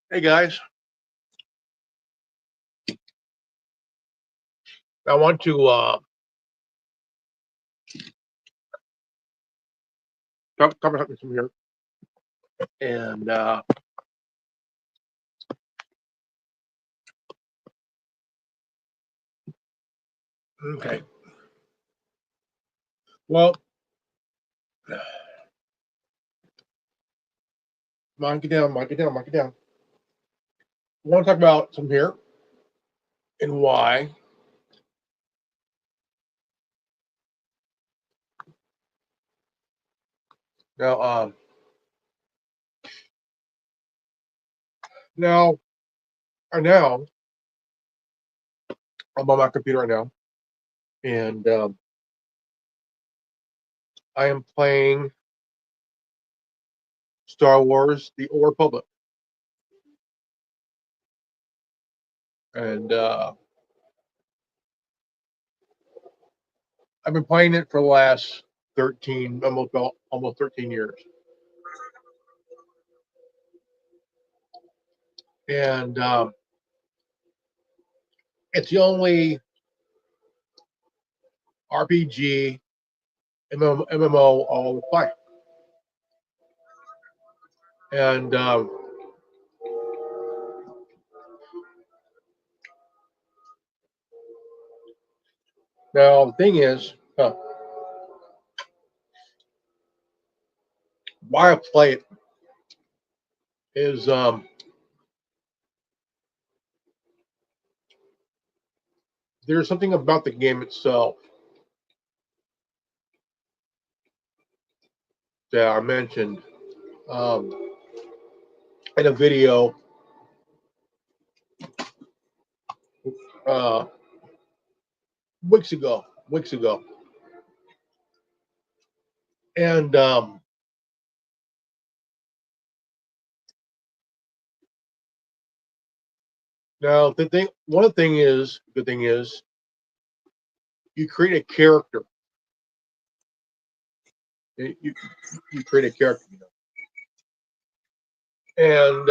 Hey guys, I want to talk about something here, and okay. Well, mark it down, mark it down, mark it down. I want to talk about some here and why. Now, now, now, I'm on my computer right now, and I am playing Star Wars: The Old Republic, and I've been playing it for the last 13, almost 13 years, and it's the only RPG MMO I'll play, and now the thing is, why I play it is there's something about the game itself that I mentioned in a video uh, weeks ago, and now good thing is, you create a character. You, you create a character, and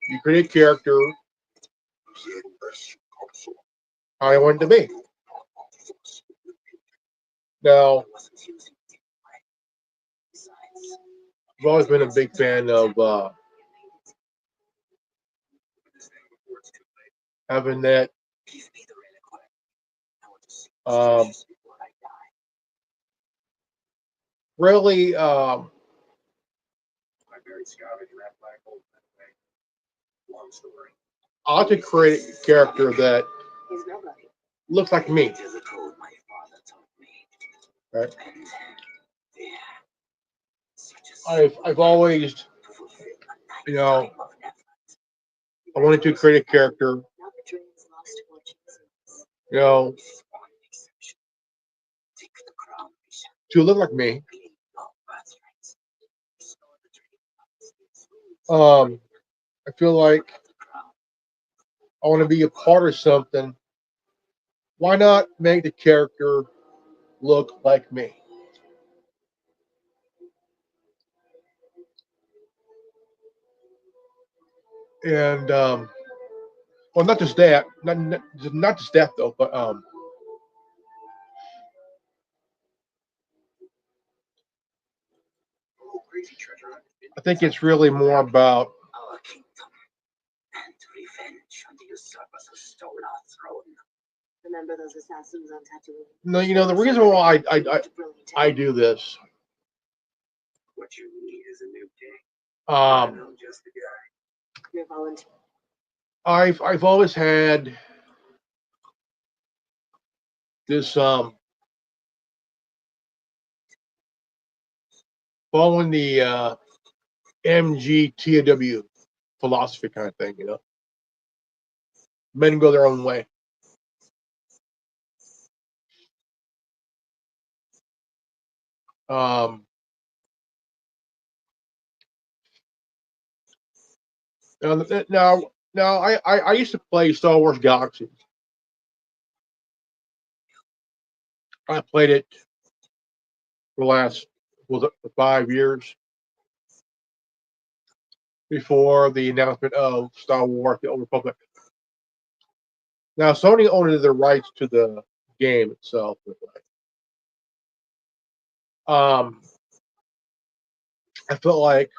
you create a character how I want it to be. Now, I've always been a big fan of having that um, really. I like to create a character that looks like me. Right? I've always, you know, I wanted to create a character, you know, to look like me. I feel like I want to be a part of something. Why not make the character look like me? And well, not just that, not just that though, but I think it's really more about remember those assassins on Tatooine? No, you know the reason why I do this. What you need is a new day. I'm just a guy. You're volunteer. I've always had this following the MGTOW philosophy kind of thing, Men go their own way. Um, now, I used to play Star Wars Galaxy. I played it for the last, was it 5 years before the announcement of Star Wars: The Old Republic. Now, Sony owned the rights to the game itself. Um, I felt like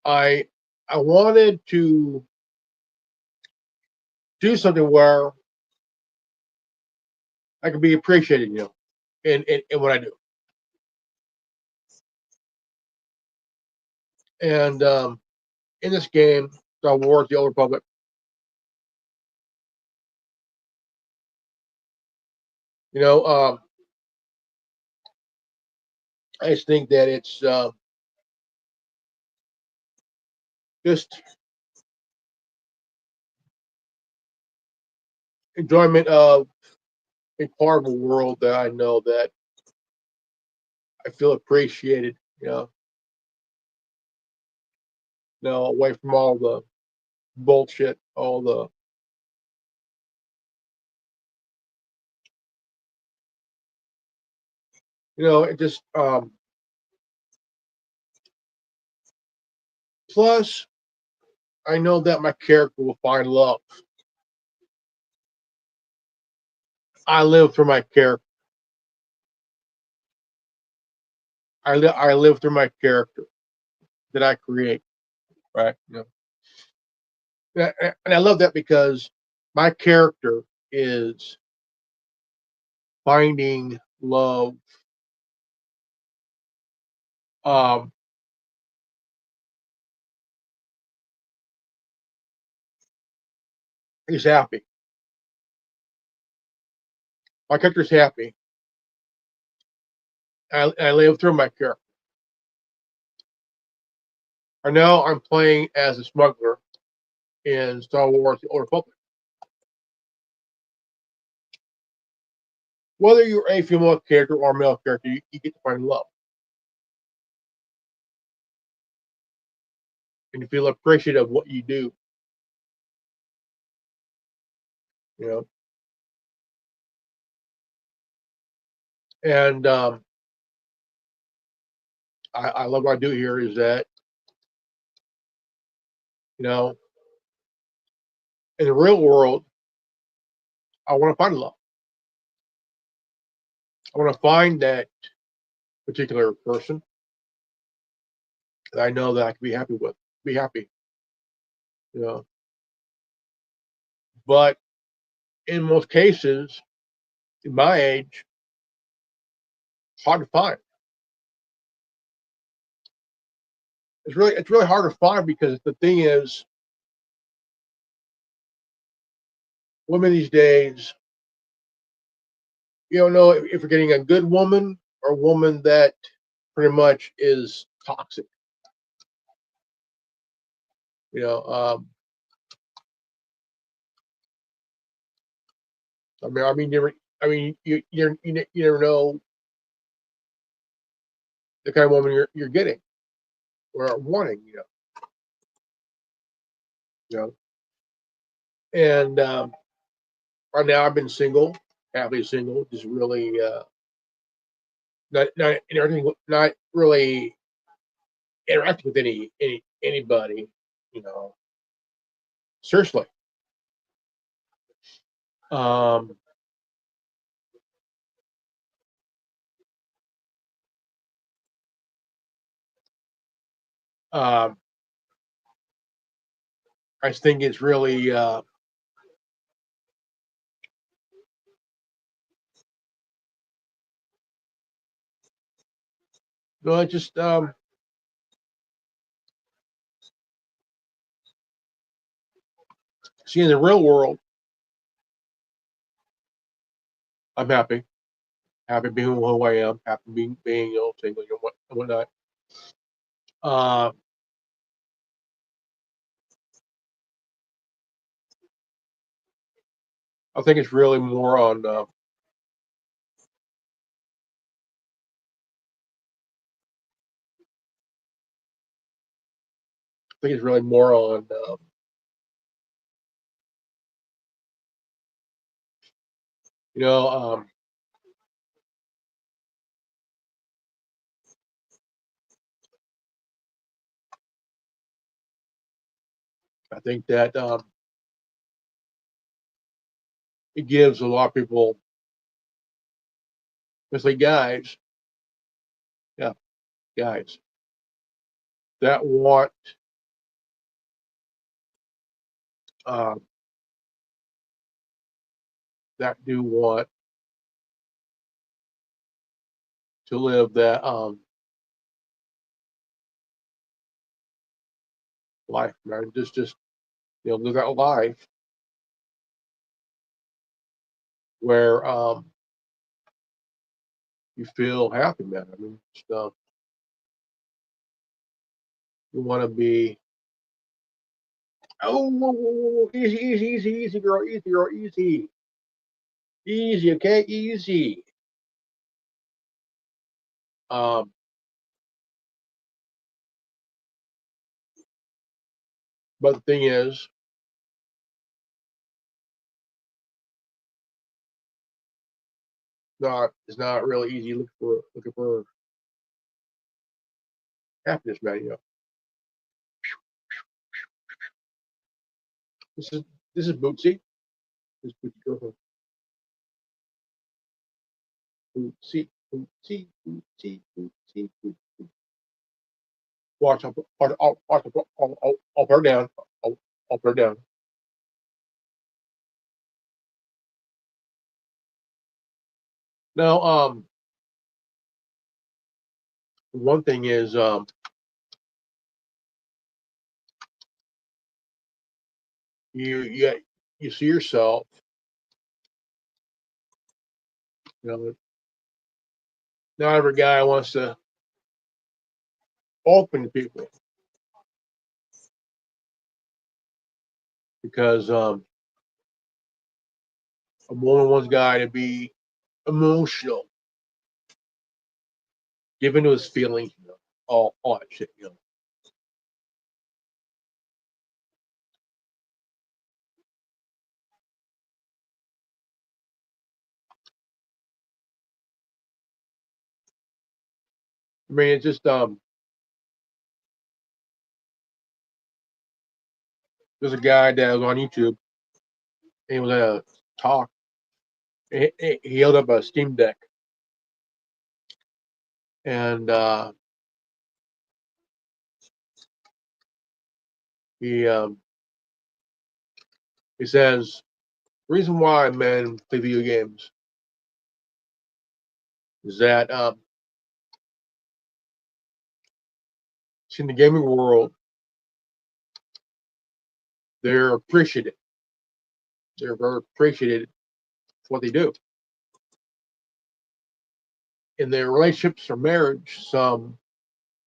I wanted to do something where I could be appreciated, in what I do. And in this game, Star Wars: The Old Republic, you know, I just think that it's just enjoyment of a part of a world that I know that I feel appreciated, away from all the bullshit, all the, it just, plus, I know that my character will find love. I live through my character. I live through my character that I create, right? And I love that because my character is finding love. Um, he's happy. My character's happy. I live through my character. I know I'm playing as a smuggler in Star Wars: The Old Republic. Whether you're a female character or a male character, you get to find love. And you feel appreciative of what you do. You know, and I love what I do here is that, you know, in the real world, I want to find love. I want to find that particular person that I know that I can be happy with, be happy, you know. But in most cases, in my age, it's hard to find. It's really hard to find because the thing is, women these days, you don't know if you're getting a good woman or a woman that pretty much is toxic. You know, you never know the kind of woman you're getting or wanting. You know, and right now I've been single, happily single, just really not interacting, not really interacting with anybody. You know, seriously. Um, um, I just think it's really no, just see in the real world, I'm happy. Happy being who I am, happy being single, and whatnot. Uh, I think it's really more on. I think it's really more on. You know, I think that it gives a lot of people, especially guys, yeah, guys that want uh, that do want to live that life, man. Just live that life where you feel happy, man. I mean, just, you want to be easy, easy, easy, easy, girl, easy, easy, okay, easy. Um, but the thing is, it's not really easy looking for happiness, man. This is this is Bootsy. This is Bootsy girlfriend. Bootsy, Bootsy, Bootsy, Bootsy, Bootsy. Watch up, watch up her down, up her down. Now, one thing is, you you see yourself, you know, not every guy wants to open to people because a woman wants a guy to be emotional, give into his feelings, all that shit. I mean, it's just there's a guy that was on YouTube and he was at a talk. He held up a Steam Deck and he he says the reason why men play video games is that in the gaming world they're appreciated. They're very appreciated for what they do. In their relationships or marriage, some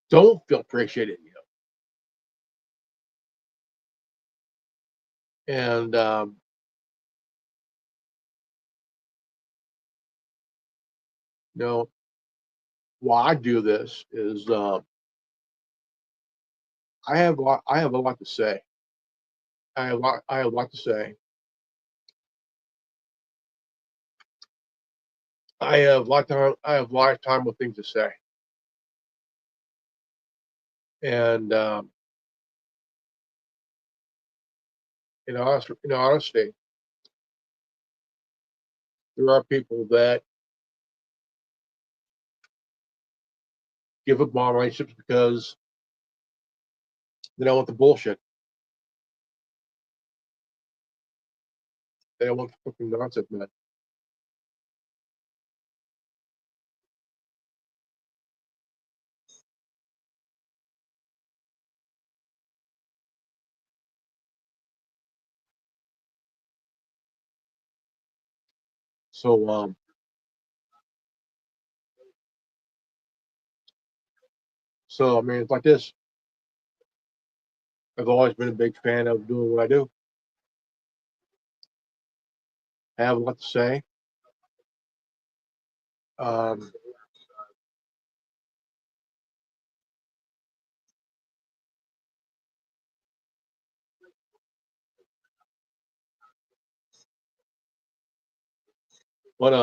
don't feel appreciated. And you know, why I do this is I have a lot to say. I have a lot to say. I have lifetime of things to say. And in honesty, there are people that give up on relationships because they don't want the bullshit. They don't want the fucking nonsense, man. So I mean, it's like this. I've always been a big fan of doing what I do. I have a lot to say. Um, but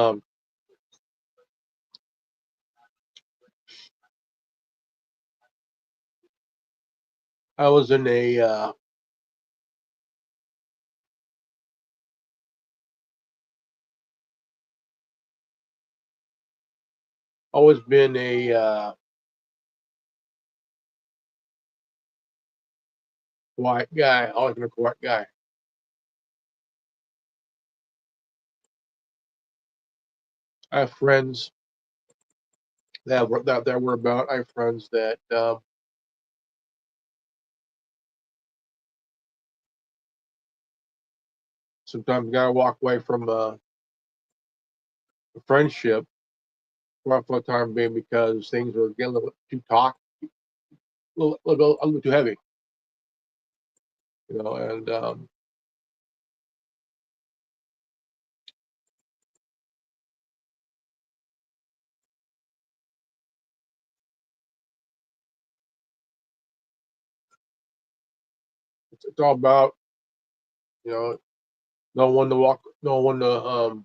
I was in always been a quiet guy. Always been a quiet guy. I have friends that were about. I have friends that sometimes gotta walk away from a friendship for a time being because things were getting a little bit too a little too heavy, you know. And it's all about, you know, no one to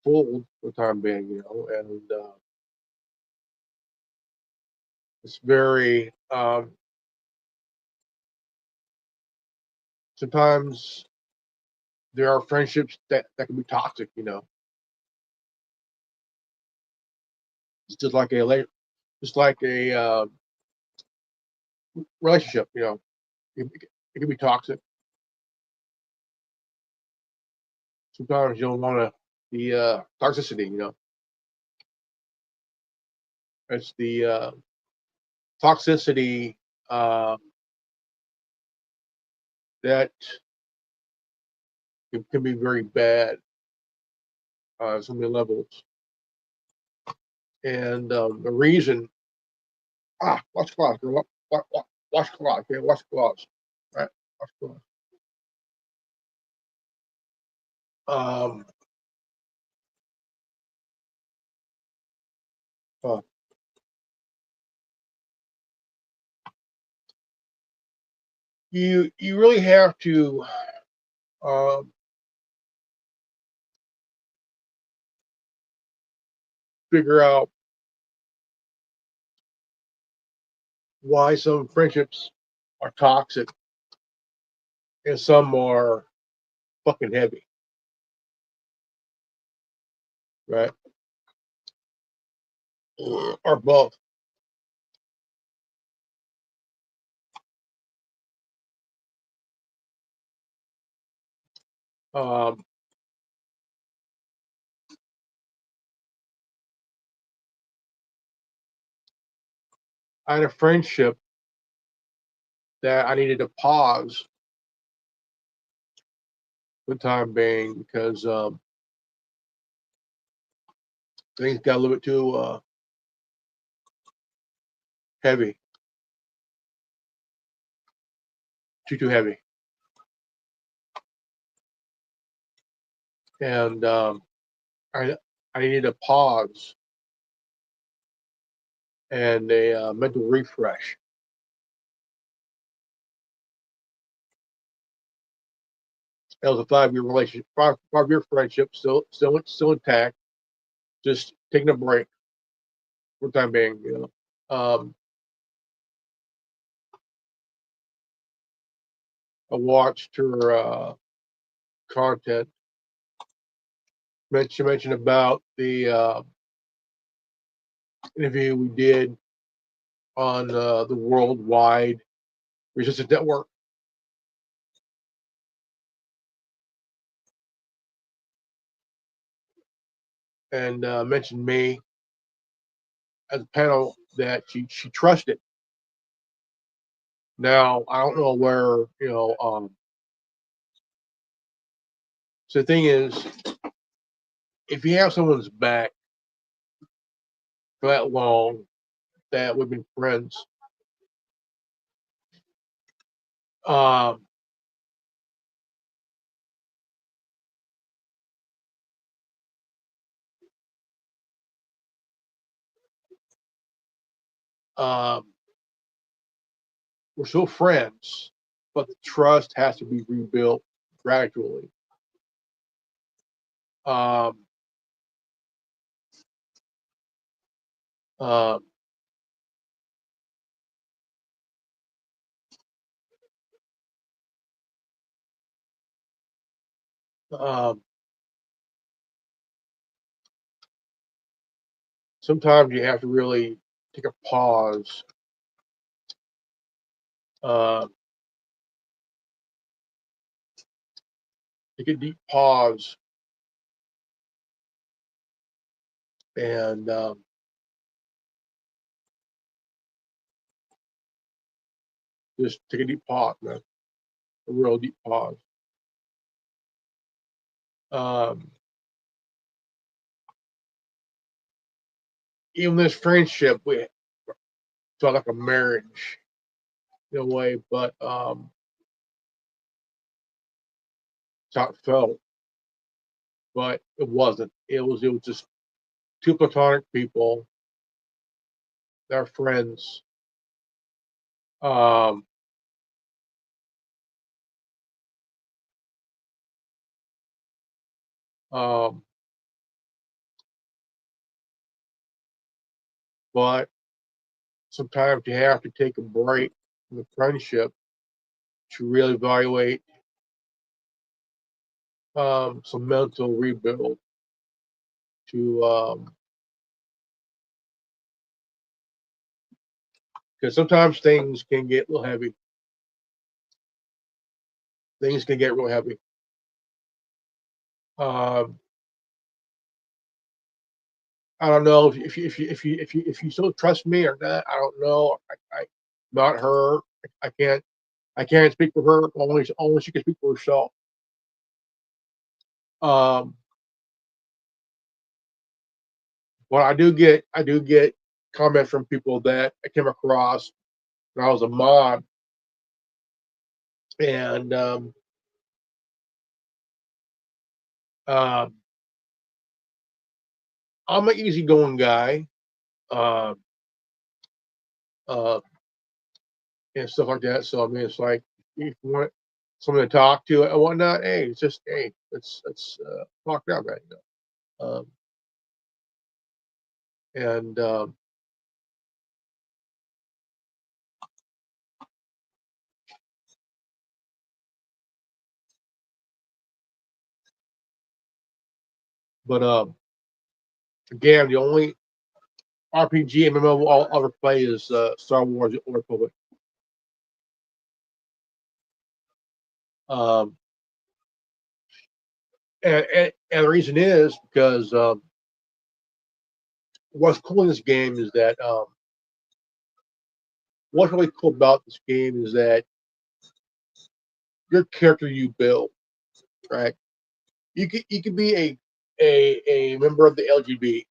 fold for the time being, you know. And it's very sometimes there are friendships that can be toxic, you know. It's just like a relationship, you know. It can be toxic. Sometimes you don't want to the toxicity, you know. It's the toxicity uh, that can be very bad on so many levels. And the reason, watch claws, girl, watch claws, okay, watch claws, right, watch claws. Um, uh, you really have to um, figure out why some friendships are toxic and some are fucking heavy, right? Or both. Um, I had a friendship that I needed to pause for the time being because things got a little bit too heavy, too heavy, and I I needed a pause and a mental refresh. That was a 5 year relationship, 5 year friendship, still intact. Just taking a break for the time being, you know. I watched her content. She mentioned about the interview we did on the Worldwide Resistance Network, and mentioned me as a panel that she trusted. Now I don't know where, you know. So the thing is, if you have someone's back for that long, that we've been friends, um, um, we're still friends, but the trust has to be rebuilt gradually. Um, um, um, sometimes you have to really take a pause, uh, take a deep pause, and just take a deep pause, man, a real deep pause. Um, Even this friendship, we felt like a marriage in a way, but it's how it felt. But it wasn't. It was just two platonic people that are friends. Um, um, but sometimes you have to take a break from the friendship to really evaluate some mental rebuild. To Because sometimes things can get a little heavy. Things can get real heavy. Um, I don't know if you still trust me or not. I don't know. Not her. I can't I can't speak for her. Only she can speak for herself. Um, but I do get comments from people that I came across when I was a mod, and um, I'm an easygoing guy, uh, uh, and stuff like that. So I mean, it's like if you want someone to talk to and whatnot, hey, it's just hey, let's talk about that, you know. And but again, the only RPG MMO I'll ever play is Star Wars: The Old Republic. Um, and the reason is because what's cool in this game is that what's really cool about this game is that your character you build, right? You could be a member of the LGBT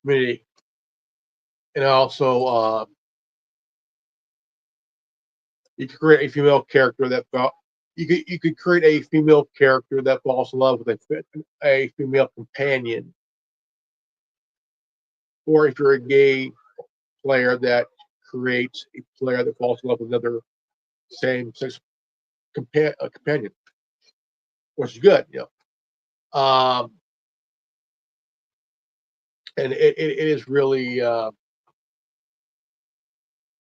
community, and also you could create a female character that felt you could create a female character that falls in love with a female companion, or if you're a gay player that creates a player that falls in love with another same sex companion, which is good, you know. And it is really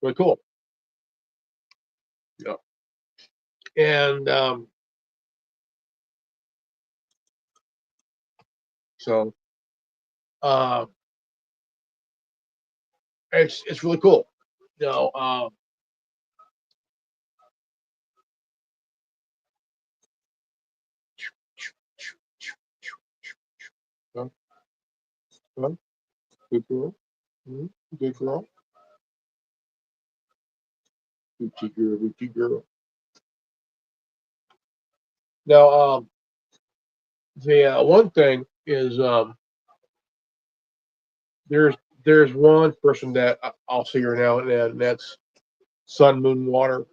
really cool, you know. And so uh, it's really cool, you know. Uh, uh, Good girl, mhm, good girl, good girl. Now, the one thing is there's there's one person that I'll see her now and then. That's Sun Moon Water.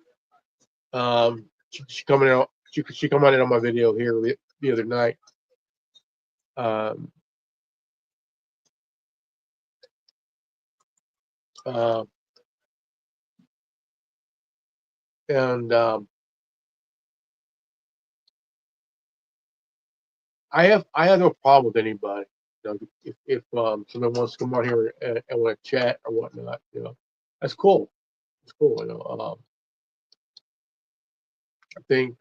She coming out. She commented on my video here the other night. Um, uh, and I have no problem with anybody. You know, if someone wants to come on here and want to chat or whatnot, you know, that's cool. It's cool. You know, I think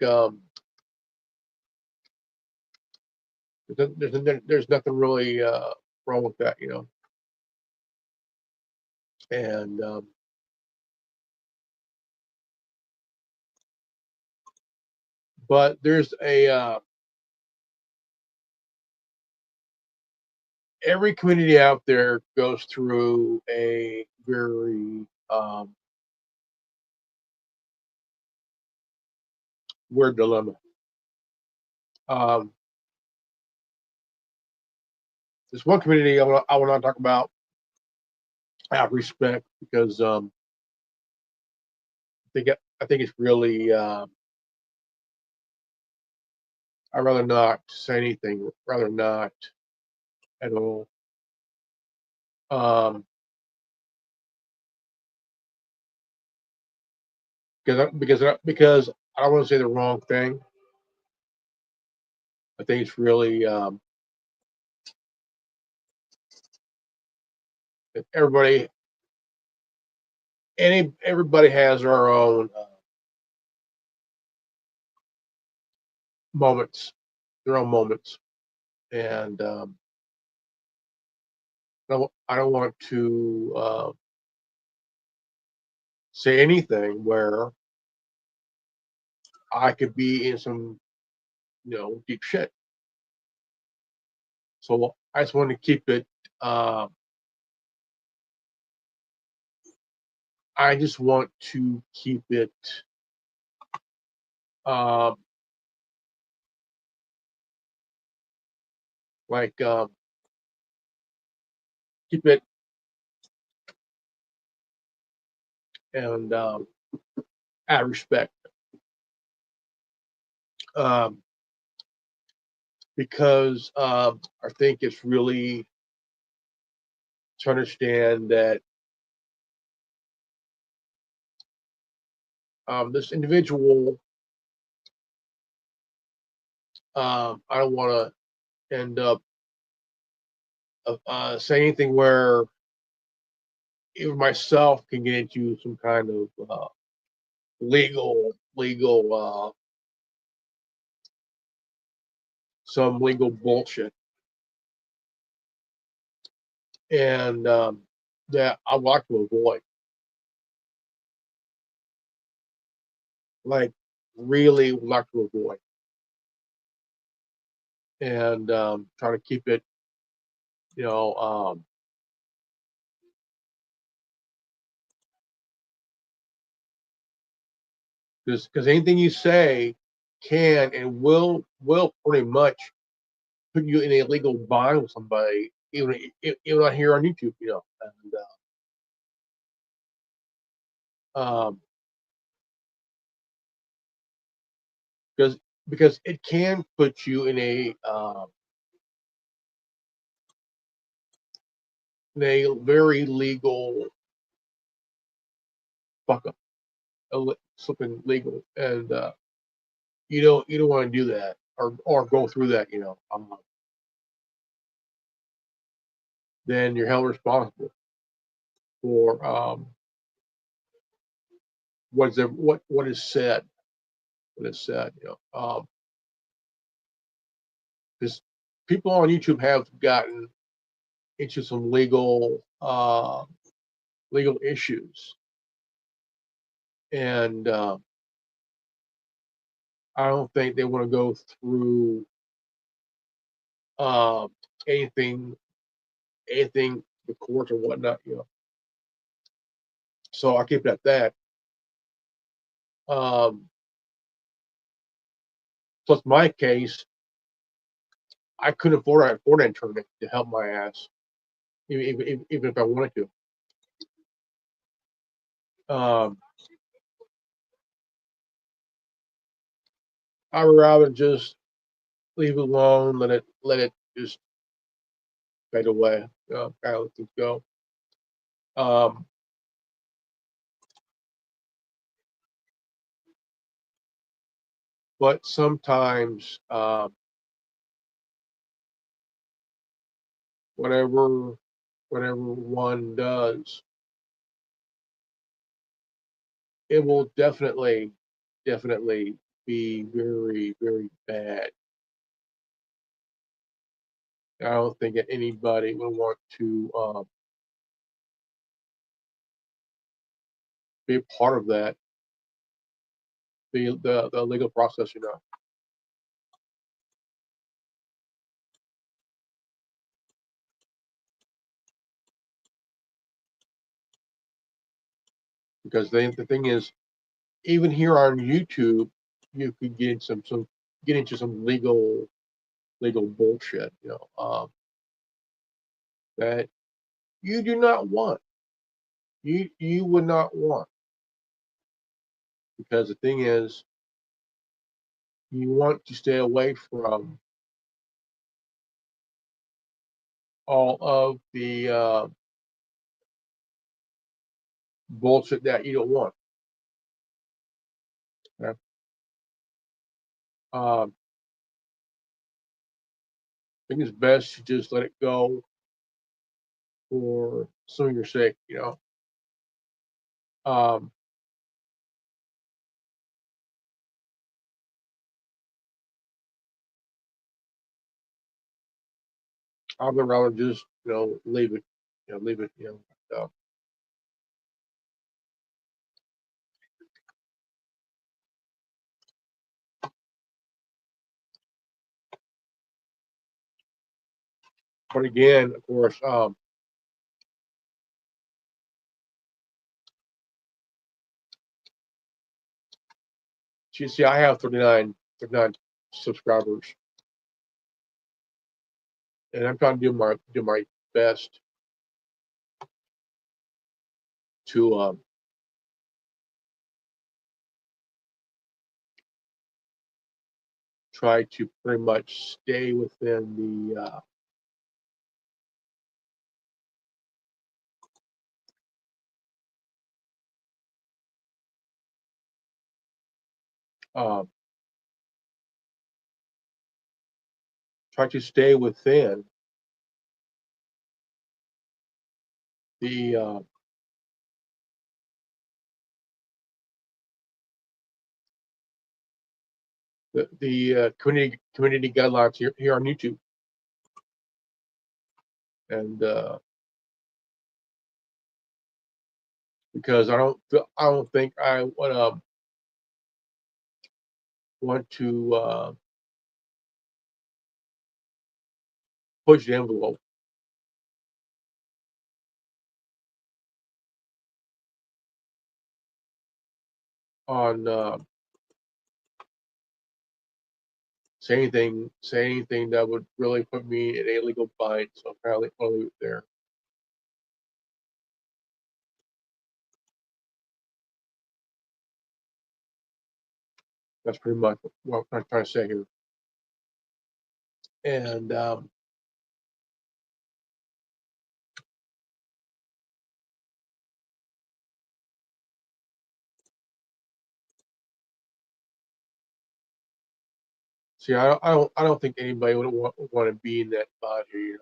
there's nothing really wrong with that. You know, And but there's a every community out there goes through a very weird dilemma. Um, there's one community I will not talk about out of respect because I think it's really I'd rather not say anything, rather not at all. Um, because I don't want to say the wrong thing. I think it's really everybody everybody has their own moments, their own moments, and I don't want to say anything where I could be in some deep shit. So I just want to keep it. Uh, I just want to keep it um, like keep it and out of respect um, because I think it's really to understand that this individual. I don't want to end up saying anything where even myself can get into some kind of legal some legal bullshit, and that I like to avoid, like really like to avoid, and try to keep it, you know, because anything you say can and will pretty much put you in a legal bind with somebody, even not here on YouTube, and um, because it can put you in a very legal fuck up, something legal, and you don't want to do that or go through that, then you're held responsible for what is said, because people on YouTube have gotten into some legal issues, and I don't think they want to go through uh, anything the courts or whatnot, So I keep it at that. Um, Plus, my case, I couldn't afford an attorney to help my ass, even if I wanted to. I would rather just leave it alone, let it just fade away, kind of let things go. Um, but sometimes, whatever one does, it will definitely be very, very bad. I don't think that anybody would want to be a part of that, the legal process, because the thing is, even here on YouTube, you could get into some legal bullshit, that you do not want. You would not want, because the thing is, you want to stay away from all of the bullshit that you don't want. Okay? I think it's best to just let it go for some of your sake, Um, I would rather just, leave it, leave it, But again, of course, you see, I have 39 subscribers, and I'm trying to do my best to try to pretty much stay within try to stay within the community guidelines here on YouTube, and because I don't think I want to push the envelope on say anything that would really put me in a legal bind. So apparently I'll leave it there. That's pretty much what I'm trying to say here. And see, I don't think anybody would want to be in that body here.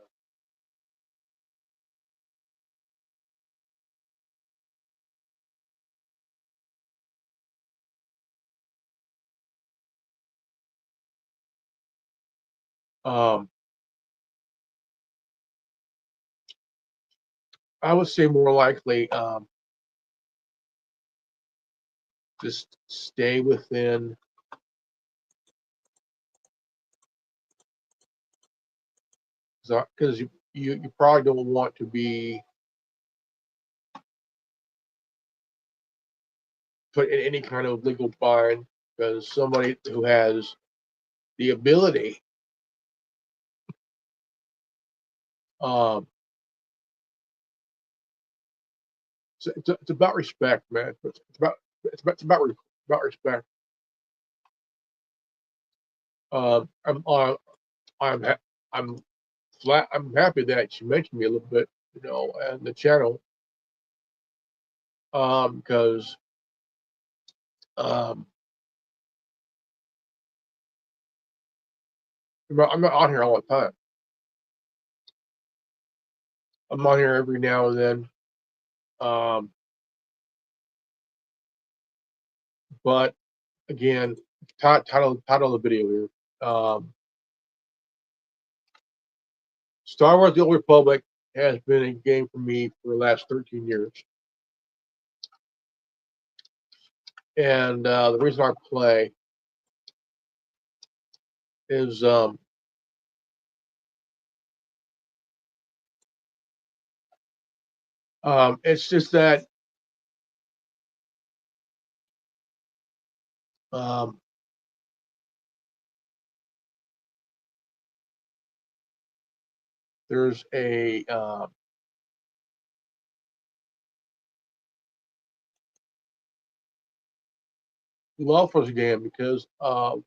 I would say more likely just stay within because you probably don't want to be put in any kind of legal bind, because somebody who has the ability um it's about respect, man. About respect. I'm I'm I'm happy that she mentioned me a little bit, and the channel, because um I'm not on here all the time. I'm on here every now and then. Um, but again, title of the video here. Star Wars: The Old Republic has been a game for me for the last 13 years. And the reason I play is it's just that um, there's a love for this game because um,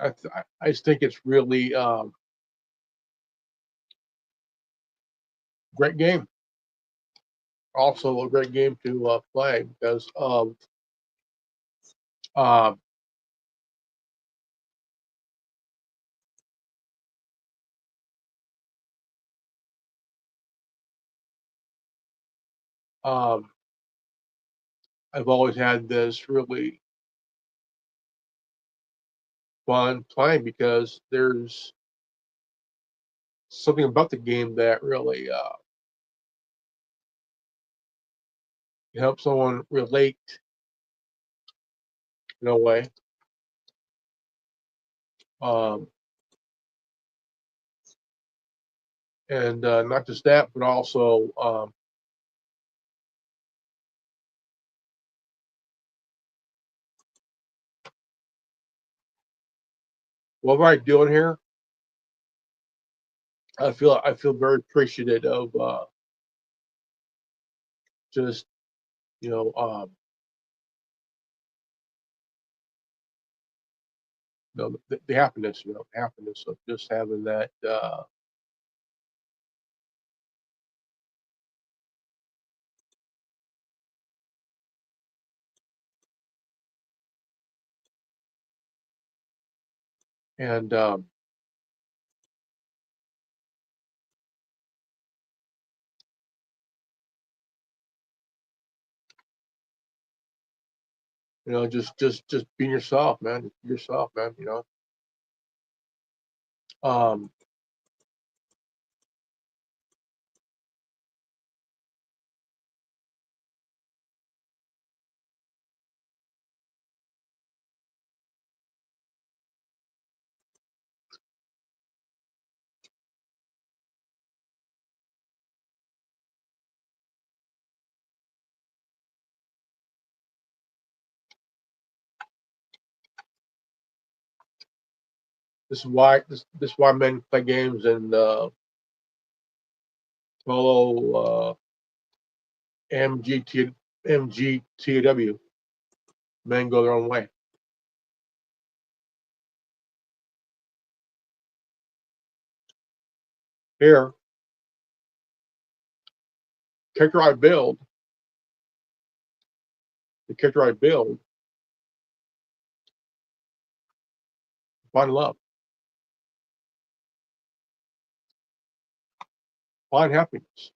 I just think it's really great game. Also a great game to play because of um, um, I've always had this really fun playing because there's something about the game that really helps someone relate in a way. Um, and not just that, but also what am I doing here? I feel very appreciative of just you know the happiness, happiness of just having that and just being yourself, man. Just be yourself, man. Um, this is why men play games and follow MGT MGTW. Men go their own way. Here, character I build, the character I build, find love, find happiness.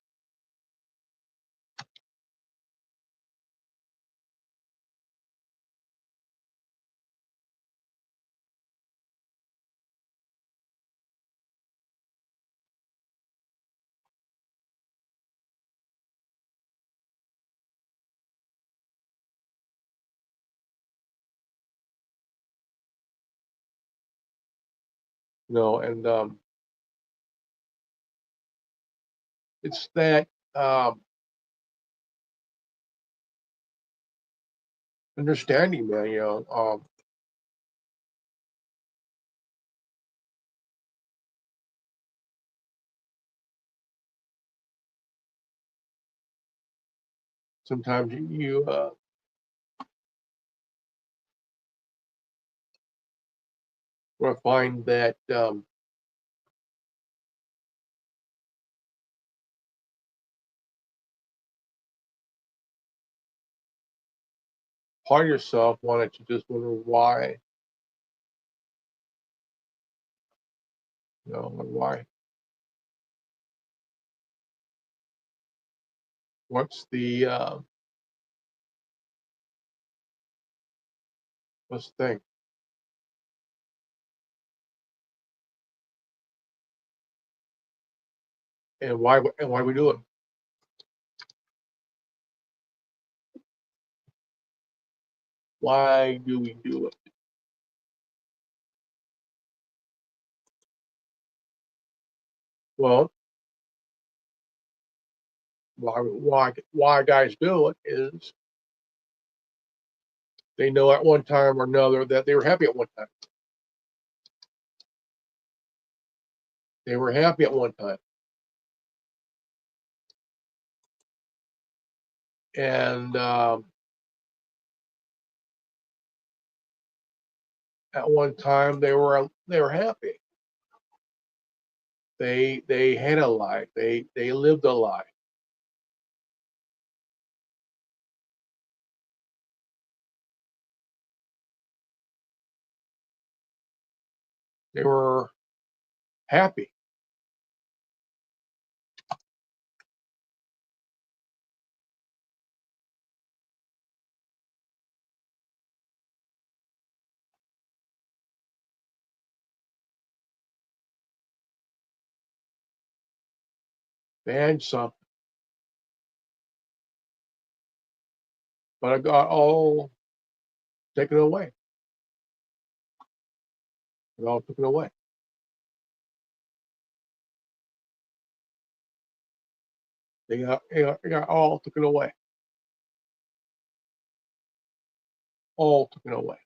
And it's that um, understanding, man. Sometimes you want to find that part of yourself wanted to just wonder why, why. What's what's the thing, and why we do it? Why do we do it? Well, why guys do it is they know at one time or another that they were happy at one time. They were happy at one time. And at one time they were happy. They had a life. They lived a life. They were happy. They had something. But it got all taken away. It all taken away. It got all taken away. All taken away.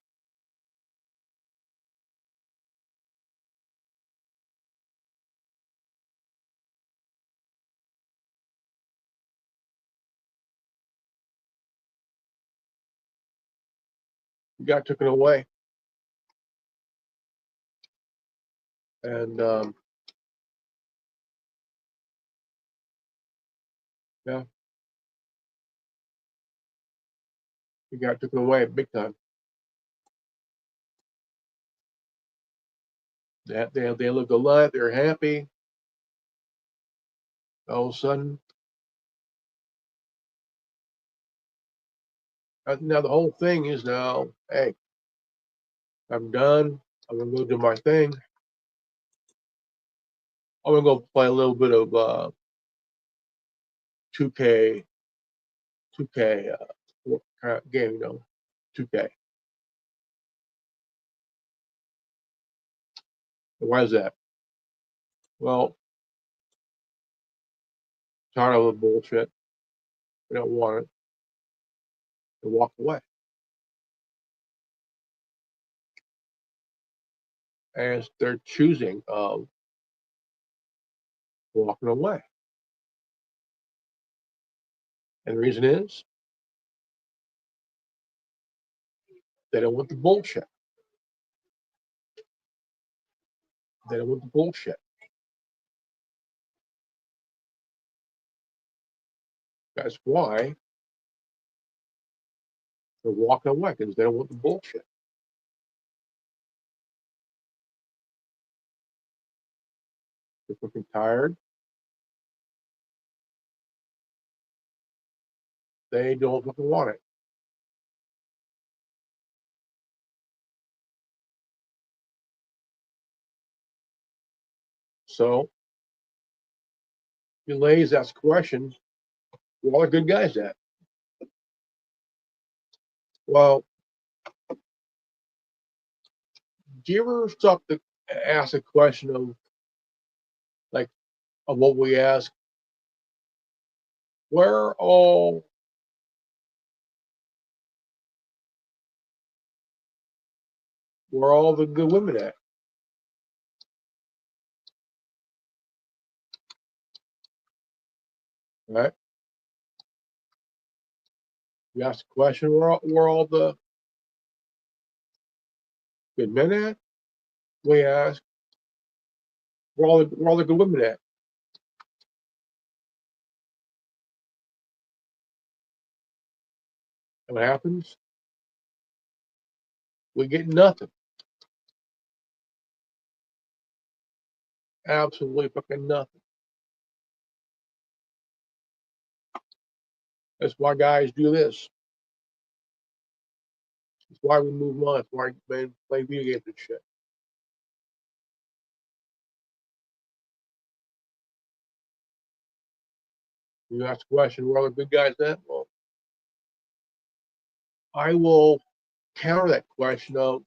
It got taken away. And yeah, it got taken away big time. They lived a life. They're happy. All of a sudden, now the whole thing is now, hey, I'm done. I'm gonna go do my thing. I'm gonna go play a little bit of 2K, 2K game, 2K. Why is that? Well, tired of the bullshit. We don't want it. They walk away. As they're choosing of walking away. And the reason is they don't want the bullshit. They don't want the bullshit. That's why they're walking away, because they don't want the bullshit. They're fucking tired. They don't fucking want it. So you ladies ask questions, where all the good guys at? Well, do you ever stop to ask a question of like of what we ask? Where all the good women at? Right? You ask the question, where all the good men at? We ask, where all the good women at? And what happens? We get nothing. Absolutely fucking nothing. That's why guys do this. That's why we move on. That's why men play video games and shit. You ask the question, where are the good guys at? Well, I will counter that question of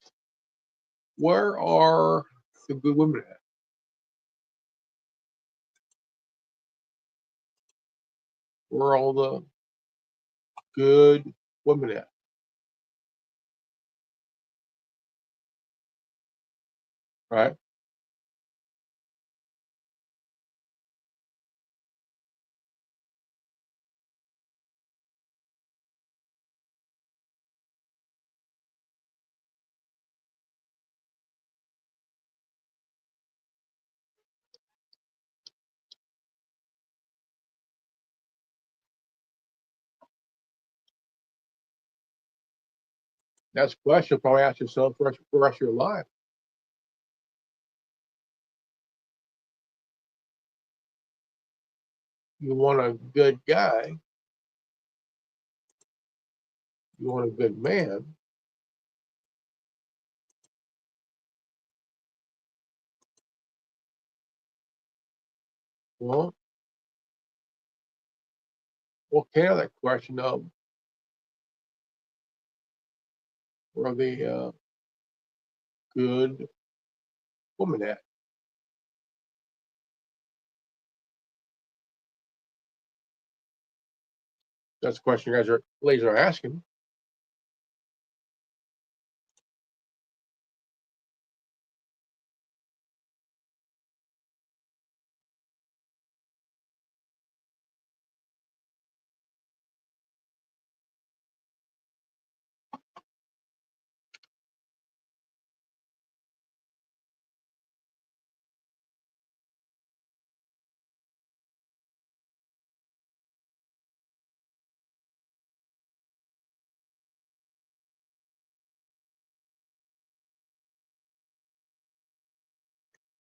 where are the good women at? Where are all the good women at? Right? That's a question you'll probably ask yourself for the rest of your life. You want a good guy, you want a good man, well, we'll counter that question of where are the good women at? That's the question you guys are, ladies are asking.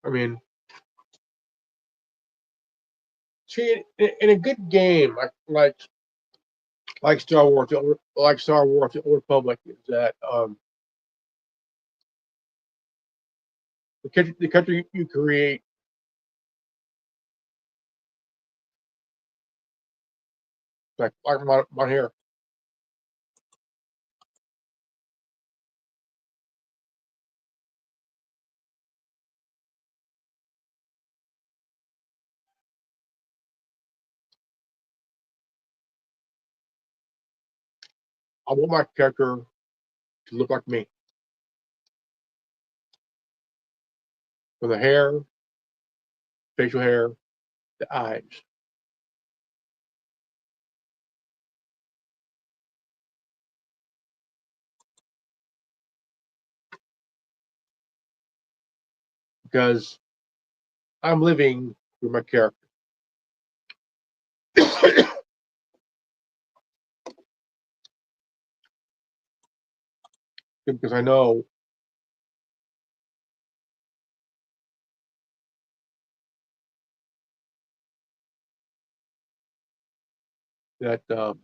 I mean, see, in a good game like Star Wars, The Old Republic, is that the country you create, like my here. I want my character to look like me, from the hair, facial hair, the eyes, because I'm living through my character. Because I know that the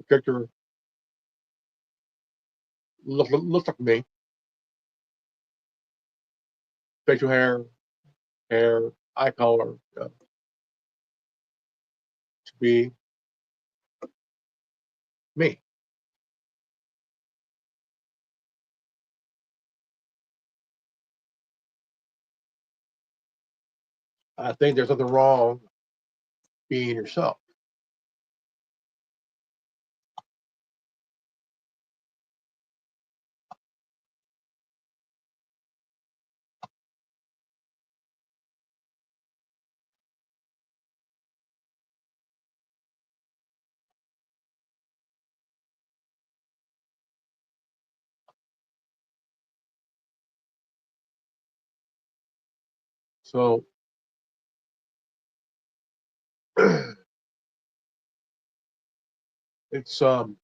character looks like me, facial hair, eye color, to be me. I think there's nothing wrong being yourself. So it's you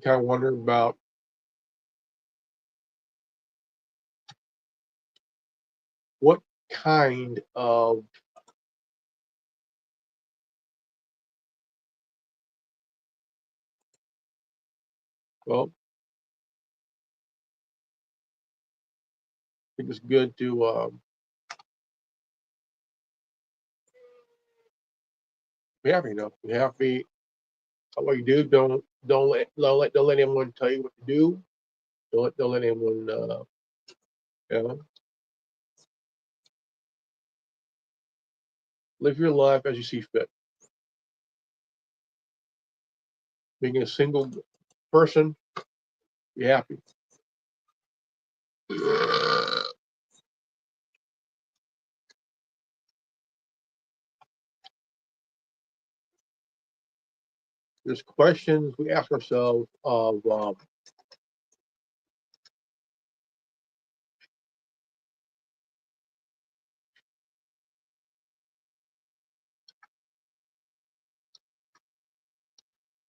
kind of wonder about what kind of well, I think it's good to Be happy, you know. Be happy at what you do. Don't let anyone tell you what to do. Don't let anyone you know, live your life as you see fit. Being a single person, be happy. There's questions we ask ourselves of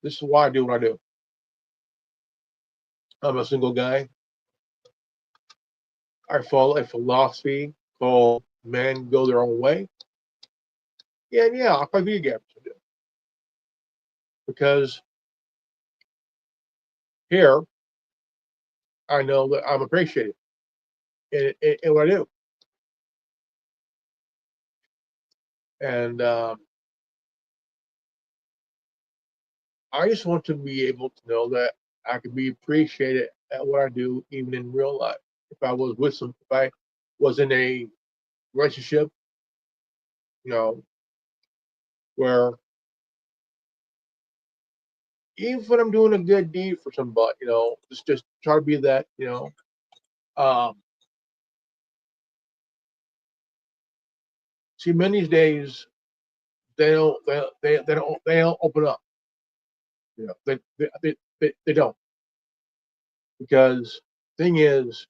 this is why I do what I do. I'm a single guy. I follow a philosophy called men go their own way. Yeah, yeah, I play video games. I do. Because here I know that I'm appreciated in what I do. And I just want to be able to know that I can be appreciated at what I do, even in real life. If I was in a relationship, you know, where even when I'm doing a good deed for somebody, you know, just try to be that, you know. Um, See, many these days they don't open up. You know, they don't, because thing is,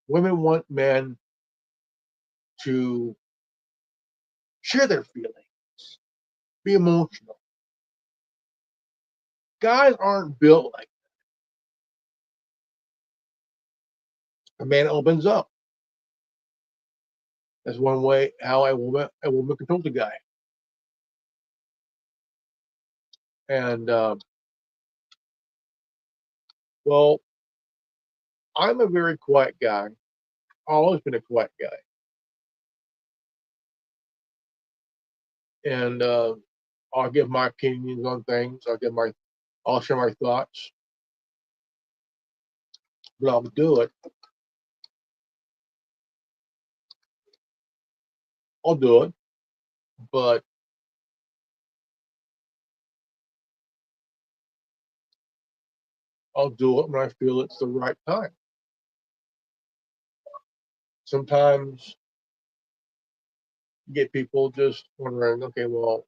women want men to share their feelings, be emotional. Guys aren't built like that. A man opens up. That's one way how a woman controls a guy. And well, I'm a very quiet guy. I've always been a quiet guy, and I'll give my opinions on things. I'll share my thoughts, but I'll do it. I'll do it, but I'll do it when I feel it's the right time. Sometimes you get people just wondering, okay, well,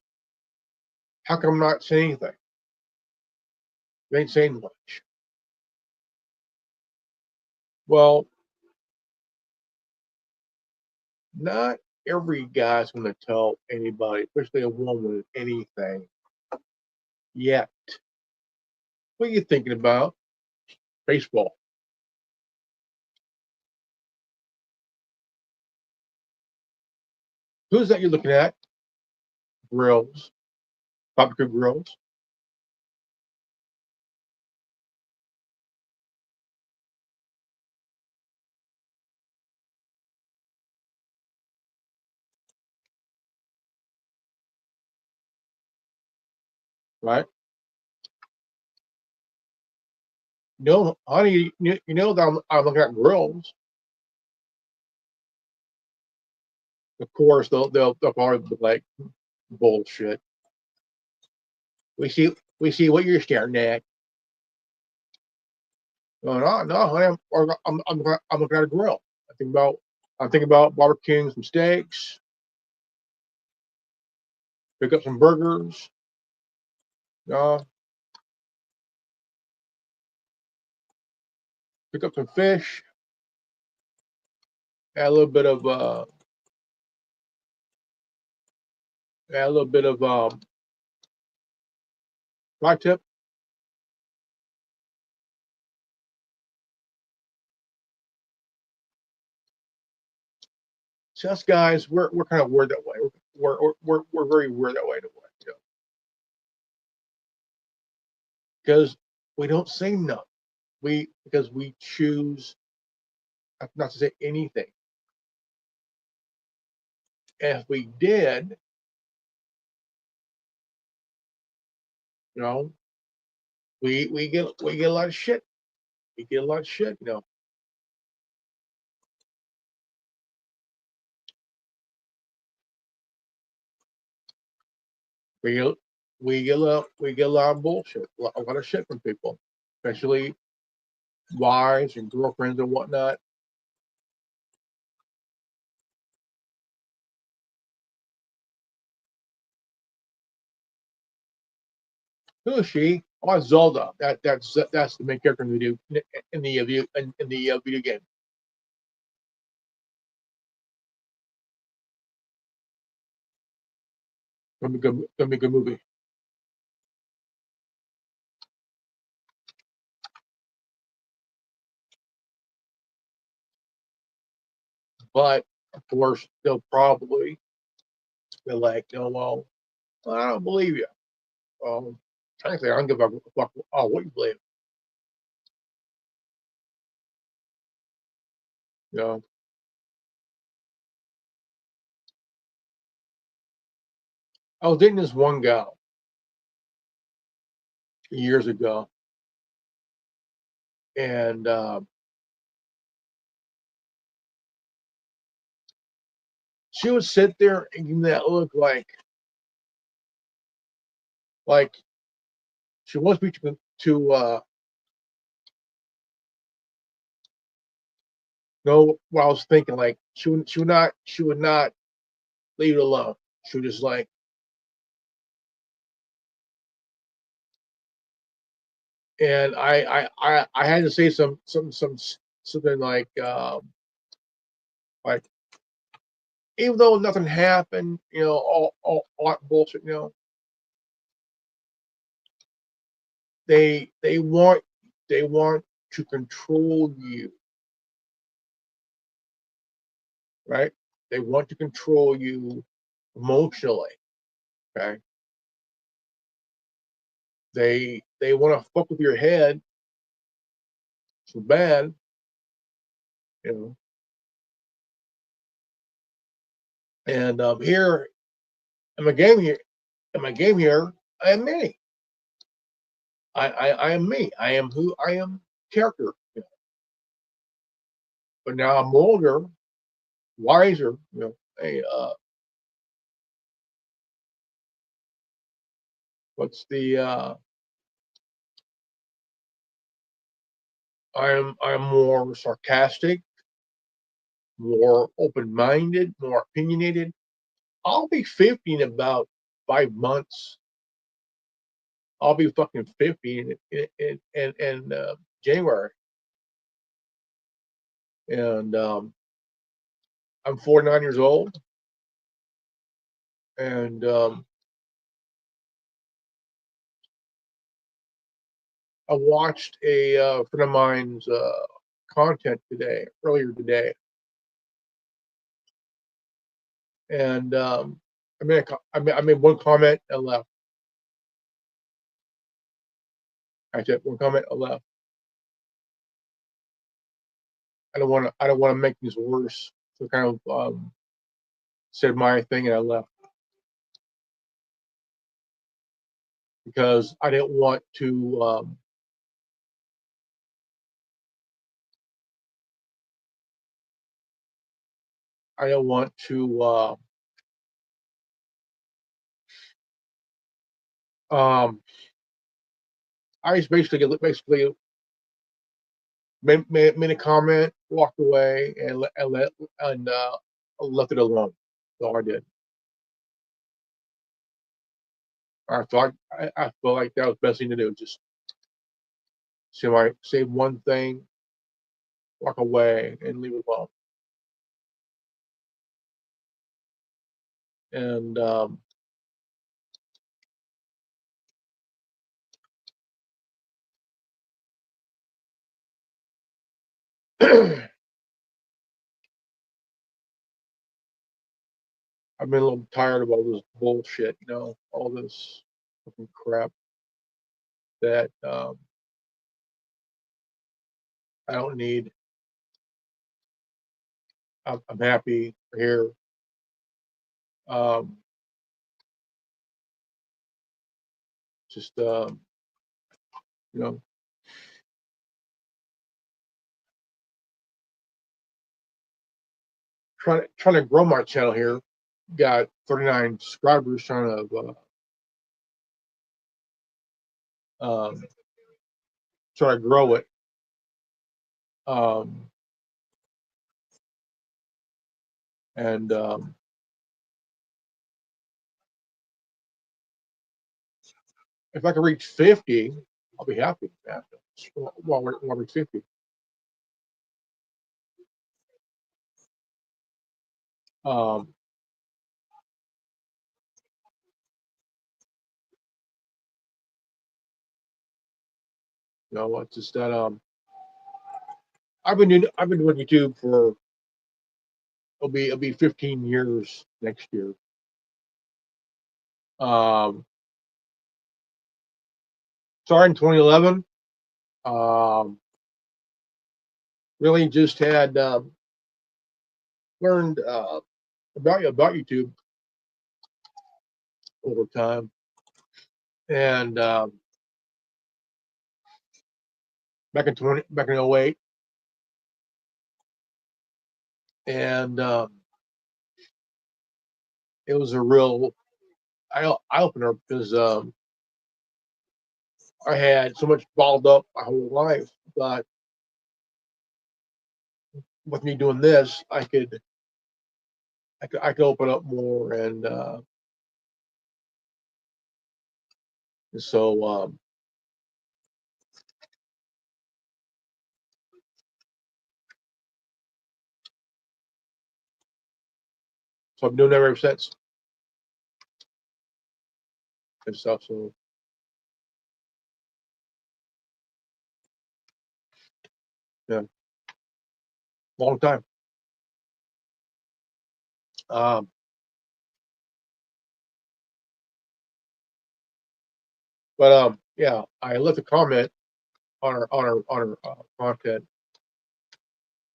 how come I'm not saying anything? You ain't saying much. Well, not every guy's going to tell anybody, especially a woman, anything yet. What are you thinking about? Baseball. Who's that you're looking at? Grills. Barbecue grills. Right? No, honey, you know that I'm looking at grills. Of course, they'll probably be like, bullshit. We see what you're staring at. No, no, no, honey, I'm looking at a grill. I think about I'm thinking about barbecuing some steaks, pick up some burgers, uh, pick up some fish, add a little bit of add a little bit of fry tip. See, us guys, we're kind of weird that way. We're very weird that way in a way, you know, because we don't say no. We Because we choose not to say anything. if we did, you know, we get a lot of shit. We get a lot of shit, you know. We get we get a lot of bullshit, a lot of shit from people, especially wives and girlfriends and whatnot. Who is she? Oh, Zelda. That's the main character in the video video game. Gonna be a good movie. But of course, they'll probably be like, "Oh well, I don't believe you." Frankly, I don't give a fuck what you believe. You know, I was dating this one gal years ago, and she would sit there and give me that look like she wants me to know what I was thinking. Like she would not leave it alone. She would just like, and I had to say something like even though nothing happened, you know, all that bullshit, you know, they want to control you, right? They want to control you emotionally, okay? They want to fuck with your head so bad, you know. And here in my game here, I am me. I am me. I am who I am. Character. You know. But now I'm older, wiser. You know. Hey, what's the? I'm more sarcastic, more open-minded, more opinionated. I'll be 50 in about 5 months. I'll be fucking 50 in January, and I'm 49 years old, and I watched a friend of mine's content earlier today, and I made one comment and left. I said one comment and left. I don't want to make things worse. So kind of said my thing and I left because I didn't want to. I don't want to. I just basically made a comment, walked away, and left it alone. That's all I did. I felt like that was the best thing to do. Just say one thing, walk away, and leave it alone. And I've been a little tired of all this bullshit, you know, all this fucking crap that I don't need. I'm happy here. Um, just you know, trying to grow my channel here. Got 39 subscribers. Um, trying to grow it. Um, and if I can reach 50, I'll be happy. While we're 50. Um, it's just that I've been doing YouTube for it'll be 15 years next year. Um, started in 2011. Um, really just had learned about YouTube over time, and back in 08, and it was a real eye opener because I had so much balled up my whole life, but with me doing this, I could open up more, and so so I'm doing that ever since and stuff. So yeah, long time. Um, but yeah, I left a comment on our content,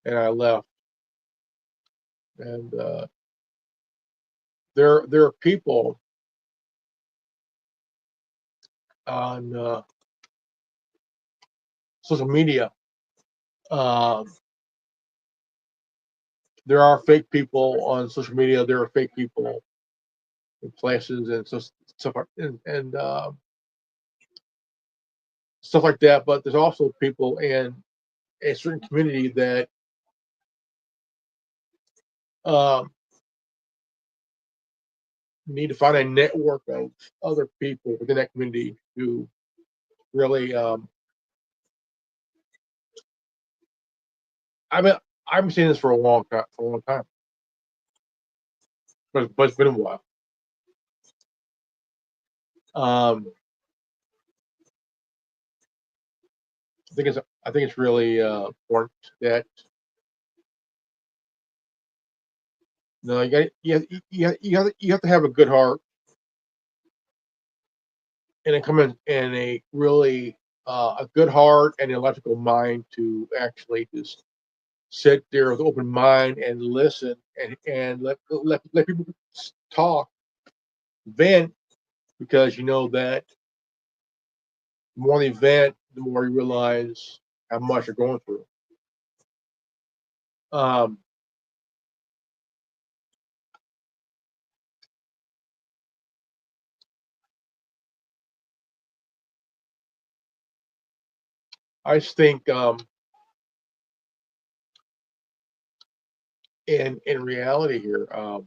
and I left. And there are people on social media. Um, there are fake people on social media. There are fake people in places and so stuff and stuff like that. But there's also people in a certain community that um, need to find a network of other people within that community who really. I've been I've been seeing this for a long time, but it's been a while. Um, I think it's really important that you got you have to have a good heart and then come in a really a good heart and an electrical mind to actually just sit there with open mind and listen and let people talk, vent, because you know that the more they vent, the more you realize how much you're going through. Um, I just think in reality here, I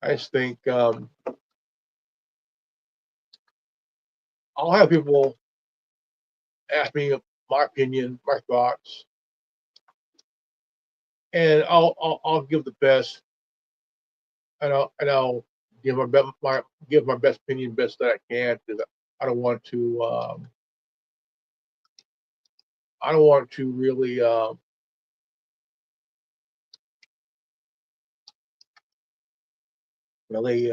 just think I'll have people ask me my opinion, my thoughts, and I'll give the best, and I'll give my best opinion, best that I can, because I don't want to I don't want to really really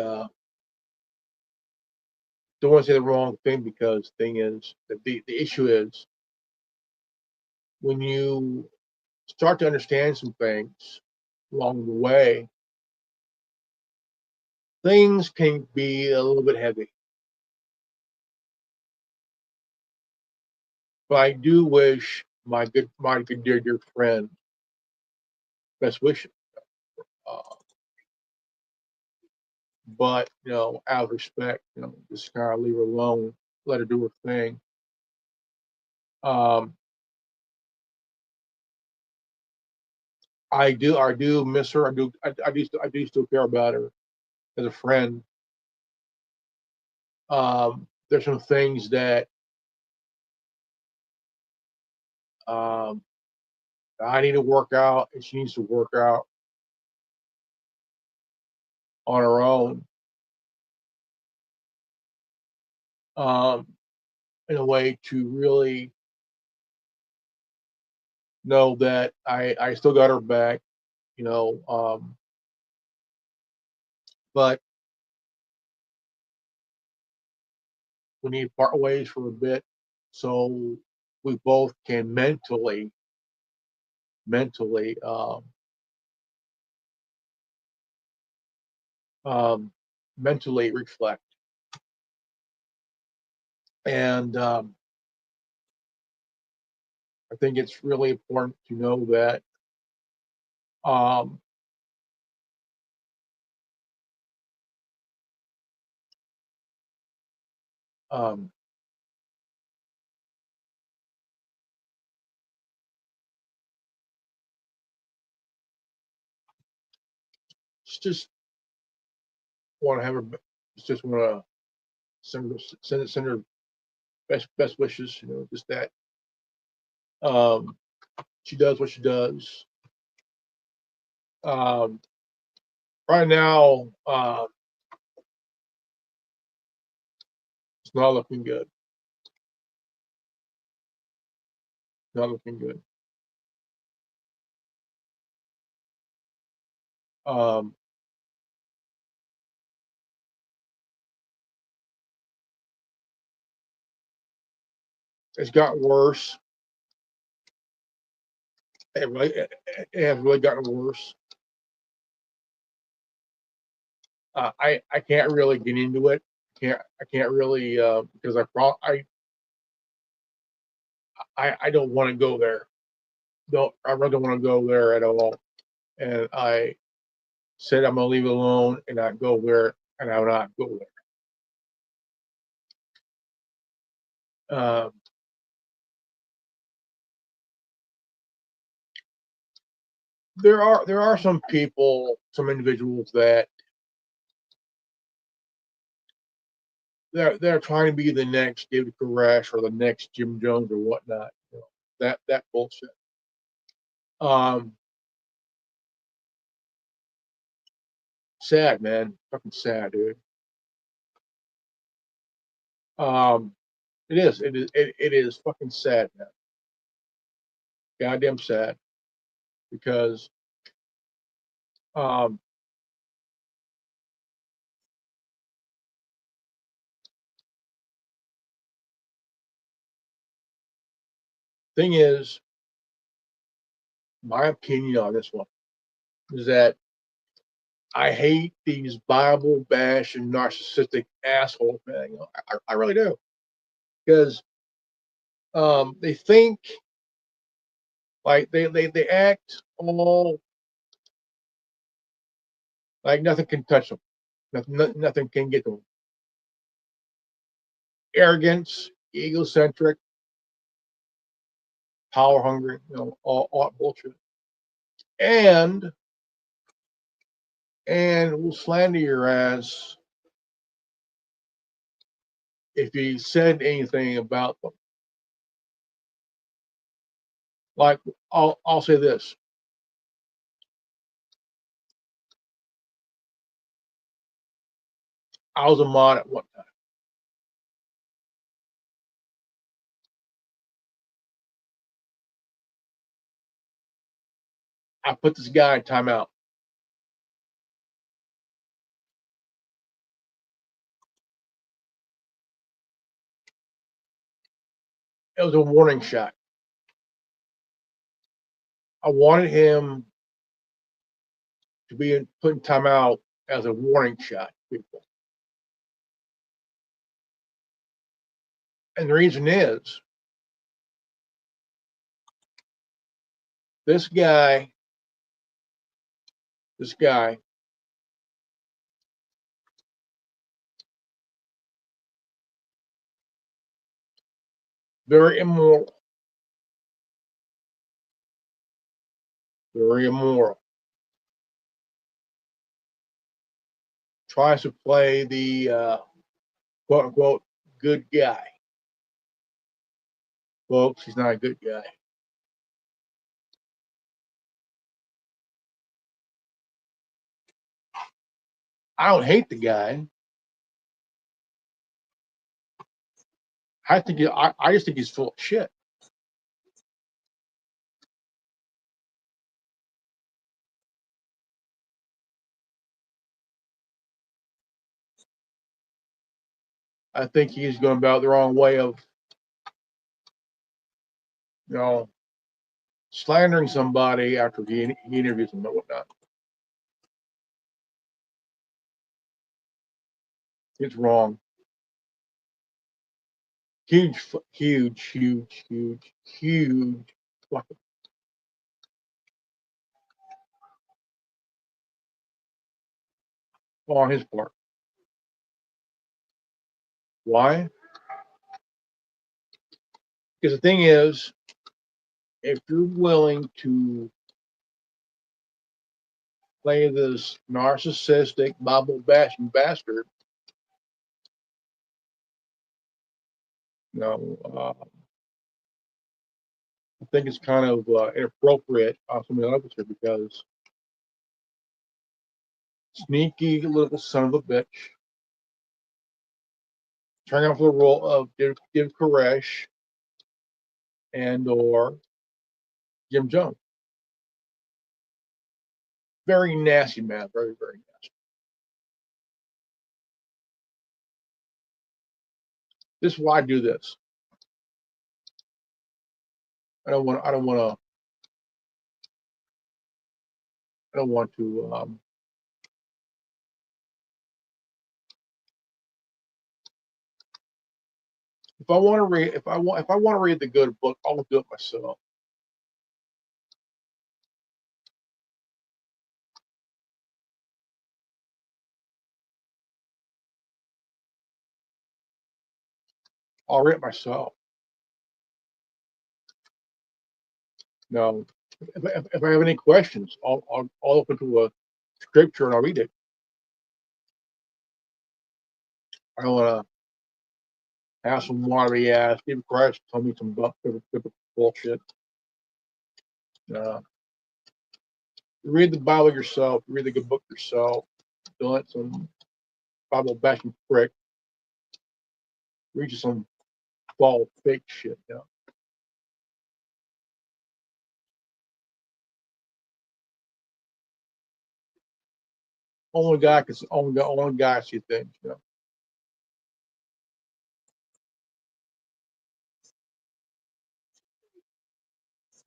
don't want to say the wrong thing, because the issue is when you start to understand some things along the way, things can be a little bit heavy. But I do wish my good dear friend best wishes. Uh, but out of respect, just kind of leave her alone, let her do her thing. Um, I do miss her. I do still care about her as a friend. There's some things that um, I need to work out, and she needs to work out on her own. Um, in a way to really know that I still got her back, you know. But we need to part ways for a bit so we both can mentally um, mentally reflect. And I think it's really important to know that um, um, just want to have her, just want to send her best wishes. Just that um, she does what she does. Um, right now, it's not looking good. Not looking good. Um, it's got worse. It has really gotten worse. I can't really get into it. I can't really because I don't want to go there. Don't I really don't want to go there at all. And I said I'm gonna leave it alone and not go there, and I will not go there. There are some people, some individuals that they're trying to be the next David Koresh or the next Jim Jones or whatnot. That bullshit. Um, sad, man. Fucking sad, dude. Um, it is. It is fucking sad, man. Goddamn sad because um, thing is, my opinion on this one is that I hate these Bible bashing narcissistic assholes, man. I really do because they think like they act all like nothing can touch them, nothing can get them. Arrogance, egocentric, power hungry, all bullshit, and will slander your ass if you said anything about them. Like I'll say this: I was a mod at one time. I put this guy in timeout. It was a warning shot. I wanted him to be put in timeout as a warning shot to people. And the reason is this guy, very immoral. Very immoral. Tries to play the quote unquote good guy. Folks, he's not a good guy. I don't hate the guy. I just think he's full of shit. I think he's going about the wrong way of, slandering somebody after he interviews them and whatnot. It's wrong. Huge fucking on his part. Why? Because the thing is, if you're willing to play this narcissistic, Bible bashing bastard, I think it's kind of inappropriate on some of the levels here because sneaky little son of a bitch, turning off the role of Div Koresh and or Jim Jones. Very nasty, man. Very, very nasty. This is why I do this. I don't want to if I want to read the good book, I'll do it myself. I'll read it myself. No, if I have any questions, I'll open to a scripture and I'll read it. I don't want to have some watery ass give Christ tell me some bullshit. Read the Bible yourself. Read the good book yourself. Don't let some Bible bashing prick read you some ball fake shit. Only guy see things.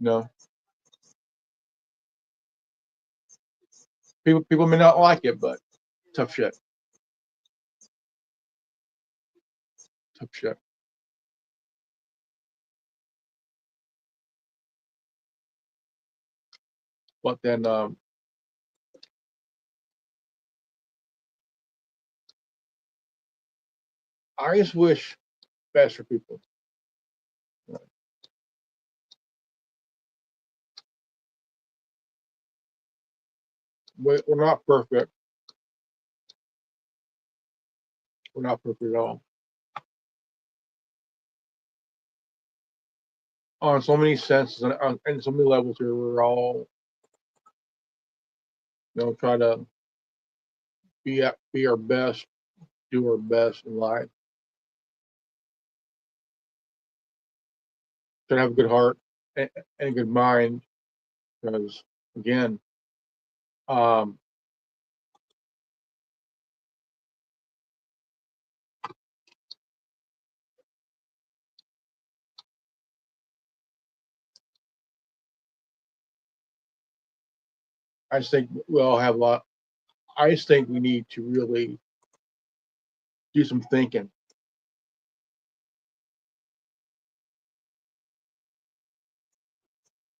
No. People may not like it, but tough shit. Tough shit. But then I just wish best for people. We're not perfect. We're not perfect at all. On so many senses and so many levels here, we're all, try to be our best, do our best in life. Try to have a good heart and a good mind, because again, I just think we all have a lot. I just think we need to really do some thinking.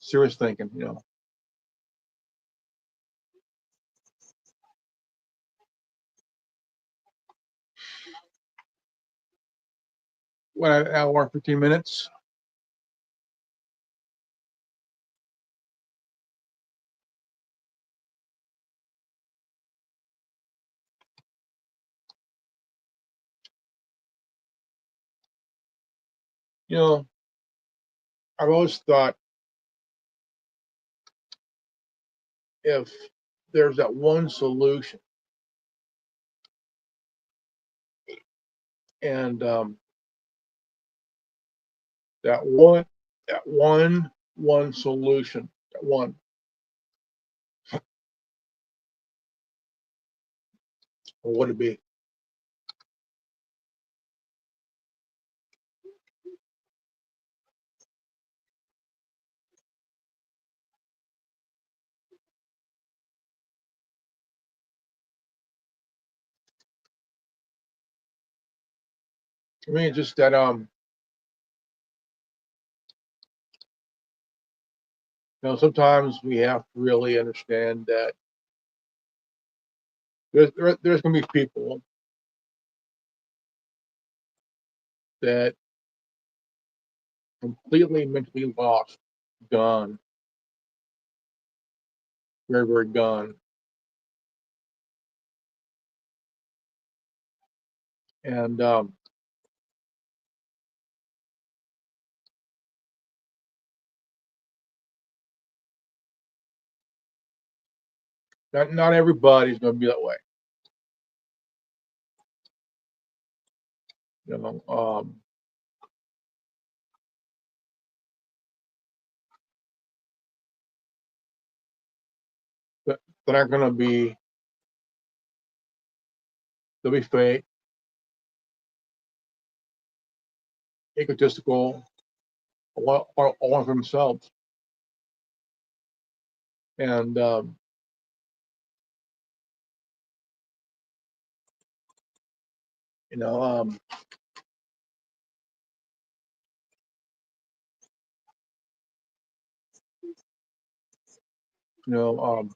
Serious thinking, you know. What, an hour and 15 minutes? You know, I've always thought if there's that one solution, and that one solution, that one, what would it be? I mean, it's just that you know, sometimes we have to really understand that there's going to be people that completely mentally lost, gone, very, very gone. And not everybody's going to be that way. You know, but they're not going to be. They'll be fake, egotistical, all of themselves. And you know, you know,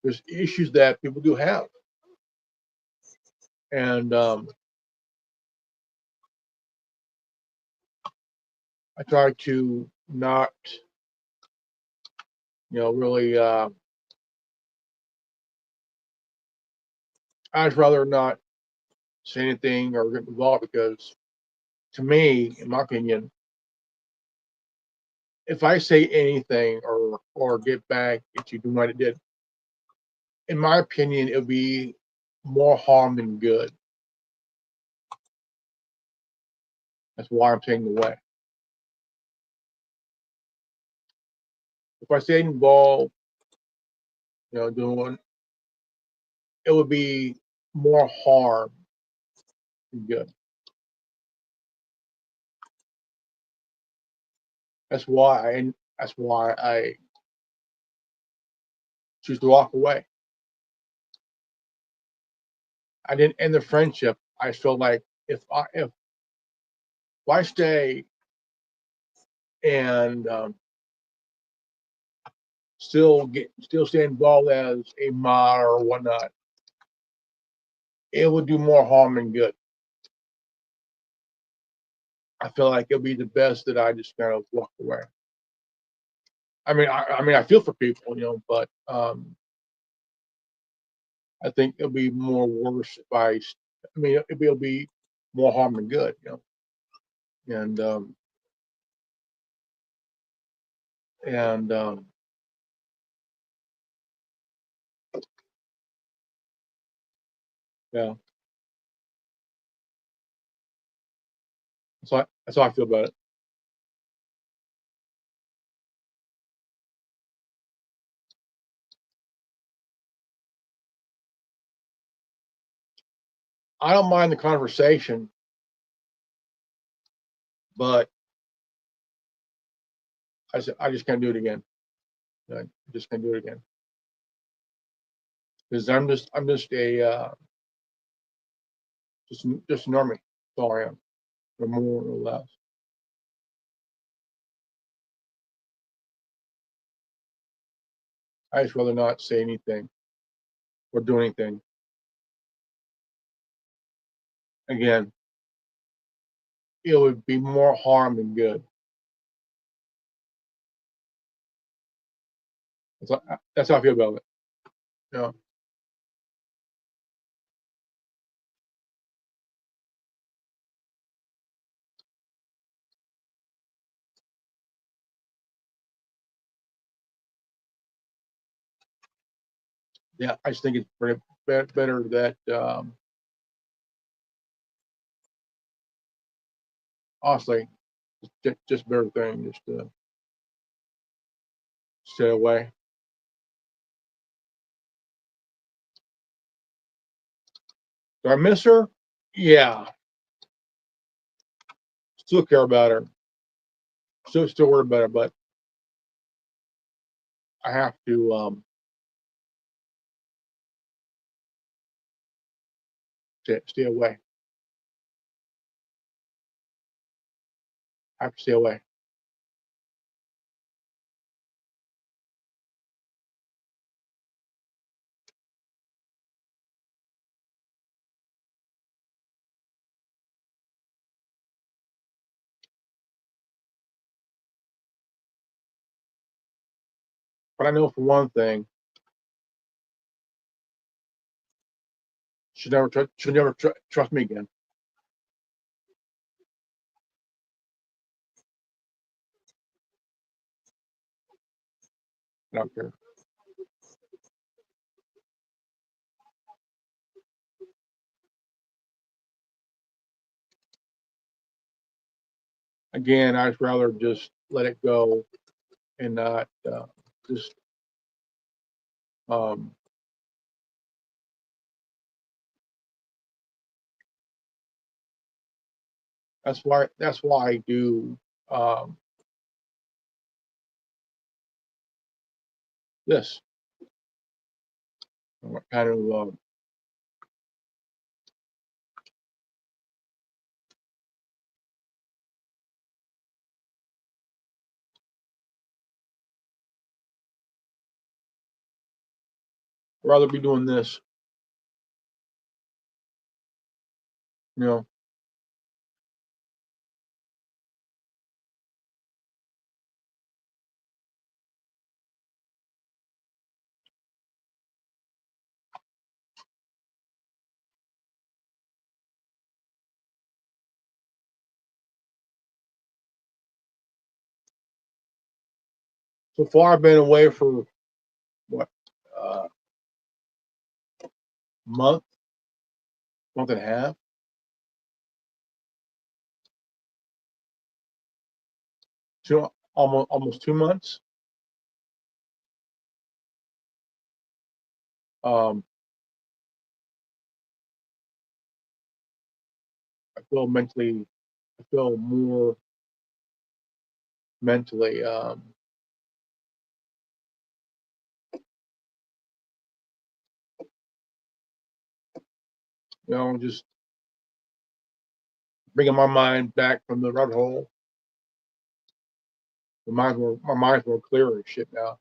there's issues that people do have, and I try to not, you know, really. I'd rather not say anything or get involved because, to me, in my opinion, if I say anything or get back at you doing what it did, in my opinion, it would be more harm than good. That's why I'm taking away. If I stayed involved, you know, doing it would be more harm than good. That's why I choose to walk away. I didn't end the friendship. I feel like if I stay and still stay involved as a mod or whatnot, it would do more harm than good. I feel like it'll be the best that I just kind of walk away. I mean, I feel for people, you know, but I think it'll be more worse if I mean, it'll be more harm than good, you know, and and yeah, that's how I feel about it. I don't mind the conversation, but I said, I just can't do it again. I just can't do it again. Because I'm just a just a normie. That's all I am, or more or less. I just rather not say anything or do anything. Again, it would be more harm than good. That's how I feel about it. Yeah. Yeah, I just think it's better that honestly, just better thing, just to stay away. Do I miss her? Yeah, still care about her. Still worry about her, but I have to stay away. I have to stay away. But I know for one thing, she'll never trust me again. I don't care. Again, I'd rather just let it go and not just um, that's why I do um, this kind of rather be doing this. You know, so far I've been away for what month, month and a half, almost 2 months. Um, I feel mentally, I feel more mentally, just bringing my mind back from the rut hole. My mind's more clear and shit now.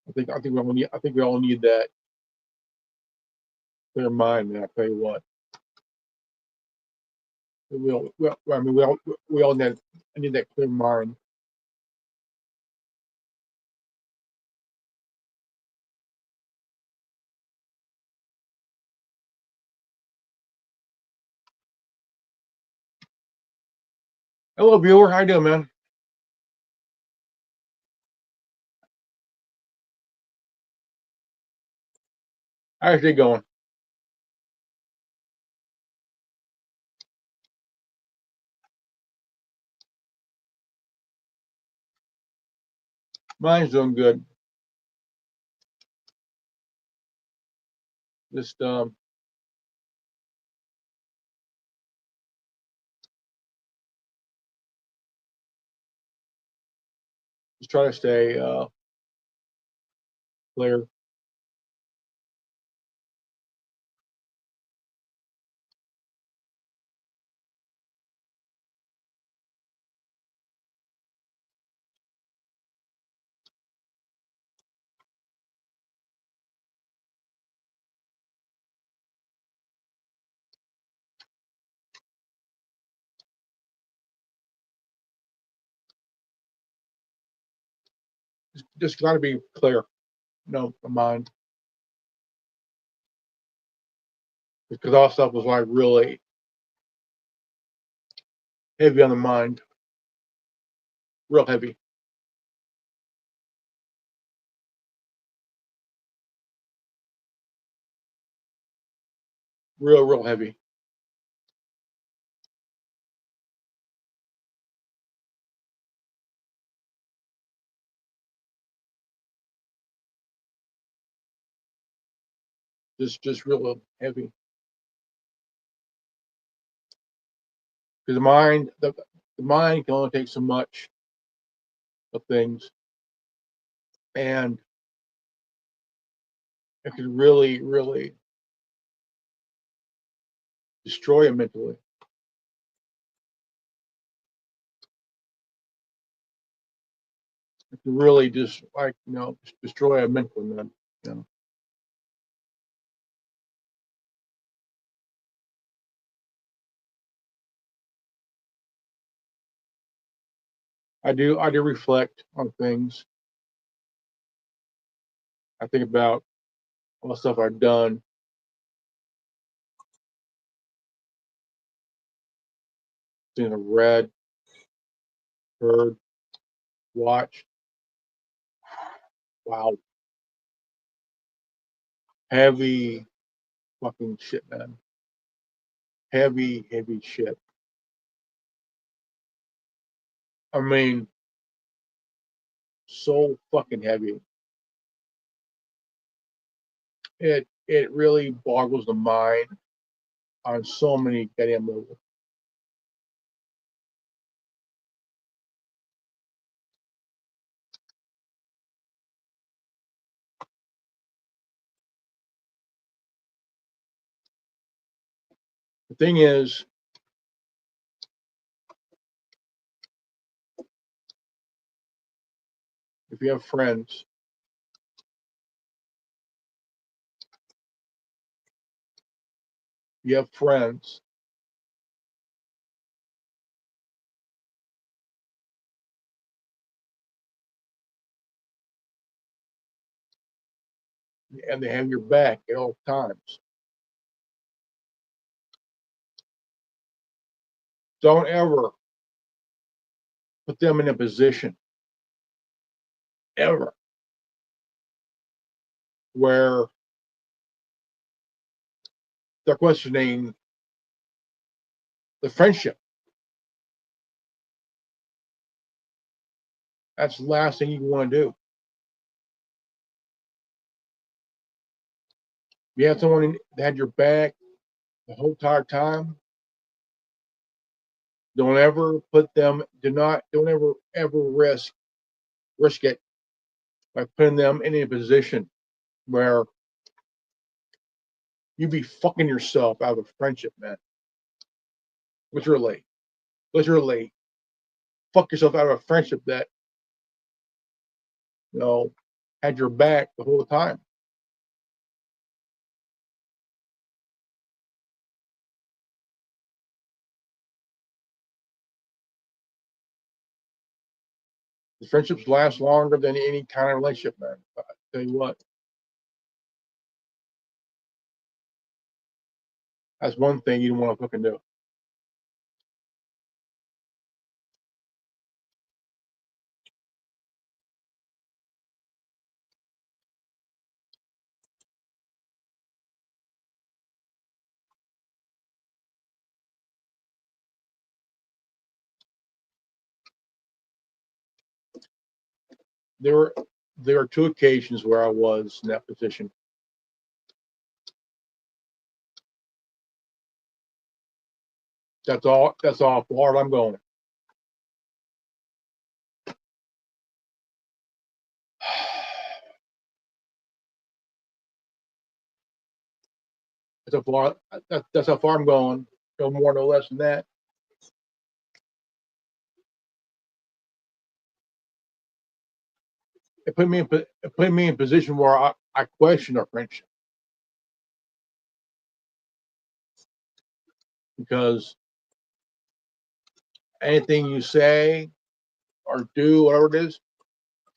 I think we all need that clear mind, man. I tell you what, I mean, we all need that clear mind. Hello, viewer. How you doing, man? How's it going? Mine's doing good. Just try to stay clear. Just got to be clear. No, mind. Because all stuff was like really heavy on the mind. Real heavy. Real heavy. Just real heavy. Because the mind can only take so much of things, and it can really destroy it mentally. It can really just destroy it mentally, man. You know. I do reflect on things. I think about all the stuff I've done, seen, read, heard, watched. Wow, heavy fucking shit, man. Heavy shit. I mean, so fucking heavy. It really boggles the mind on so many goddamn levels. The thing is, if you have friends, and they have your back at all times. Don't ever put them in a position ever where they're questioning the friendship. That's the last thing you want to do. You have someone that had your back the whole entire time. Don't ever put them. Don't ever risk it by putting them in a position where you be fucking yourself out of a friendship, man. Literally, fuck yourself out of a friendship that had your back the whole time. The friendships last longer than any kind of relationship, man. I tell you what, that's one thing you don't want to fucking do. There were two occasions where I was in that position. That's all. That's all far I'm going. That's how far. That's how far I'm going. No more, no less than that. It put me in a position where I question our friendship because anything you say or do, whatever it is,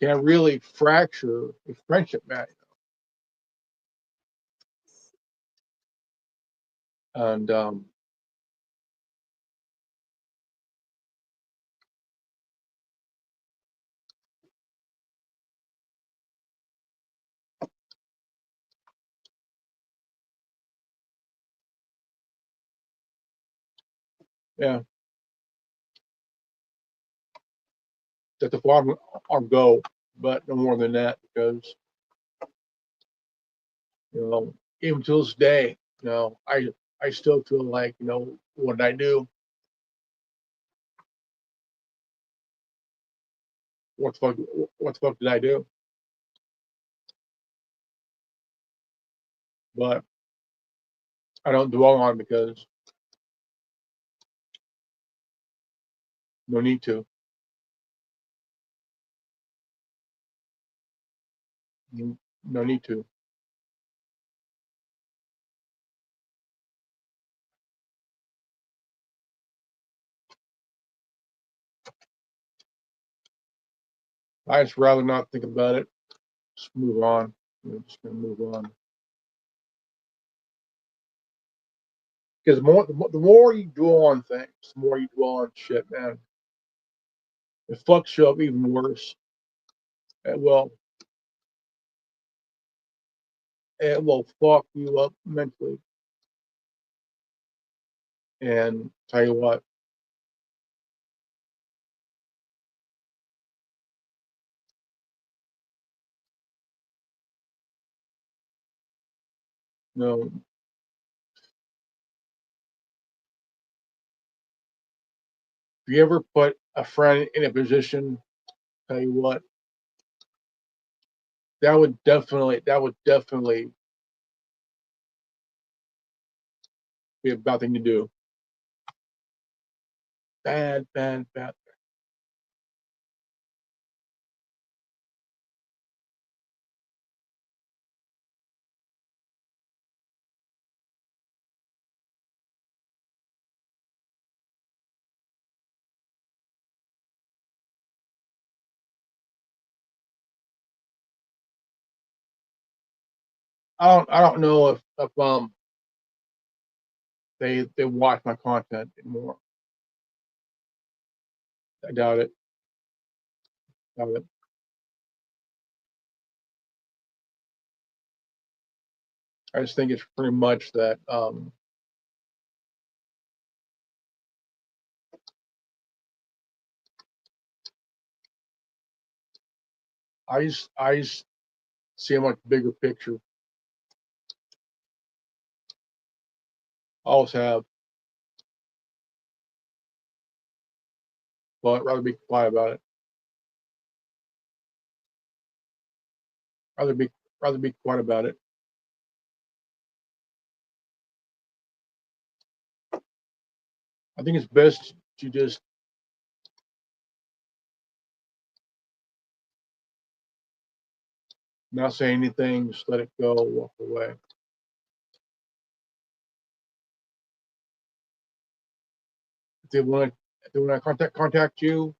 can really fracture a friendship, man. And yeah, that's the far our goal, but no more than that because even to this day, I still feel like what did I do? What the fuck? What the fuck did I do? But I don't dwell on it because no need to. No need to. I just rather not think about it. Just move on. Just gonna move on. Because the more you dwell on things, the more you dwell on shit, man. It fucks you up even worse. It will. It will fuck you up mentally. And tell you what, if you ever put a friend in a position, tell you what, that would definitely be a bad thing to do. Bad, bad, bad. I don't know if they watch my content anymore. I doubt it. Doubt it. I just think it's pretty much that I just see a much bigger picture. Always have, but rather be quiet about it. Rather be rather be quiet about it. I think it's best to just not say anything, just let it go, walk away. If they want to contact you,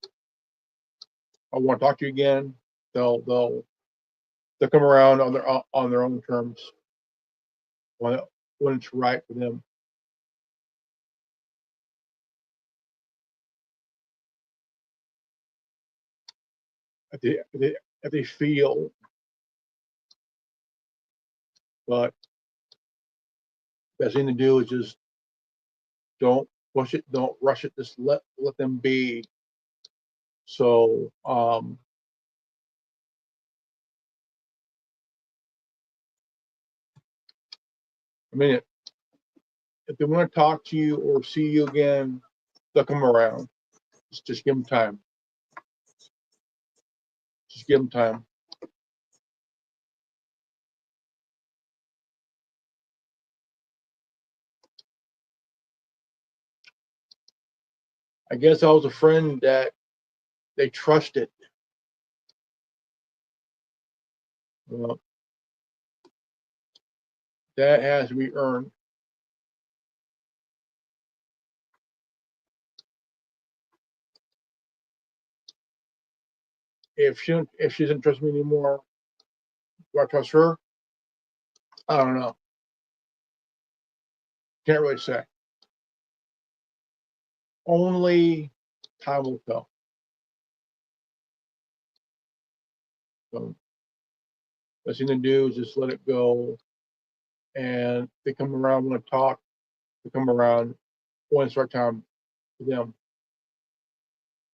I want to talk to you again. They'll come around on their own terms when when it's right for them. If they feel, but best thing to do is just don't push it, don't rush it, just let them be. So I mean, if they want to talk to you or see you again, they'll come around. Just give them time. Just give them time. I guess I was a friend that they trusted. Well, that has to be earned. If she doesn't trust me anymore, do I trust her? I don't know. Can't really say. Only time will tell. So, best thing to do is just let it go. And if they come around, want to talk, they come around when it's right time for them.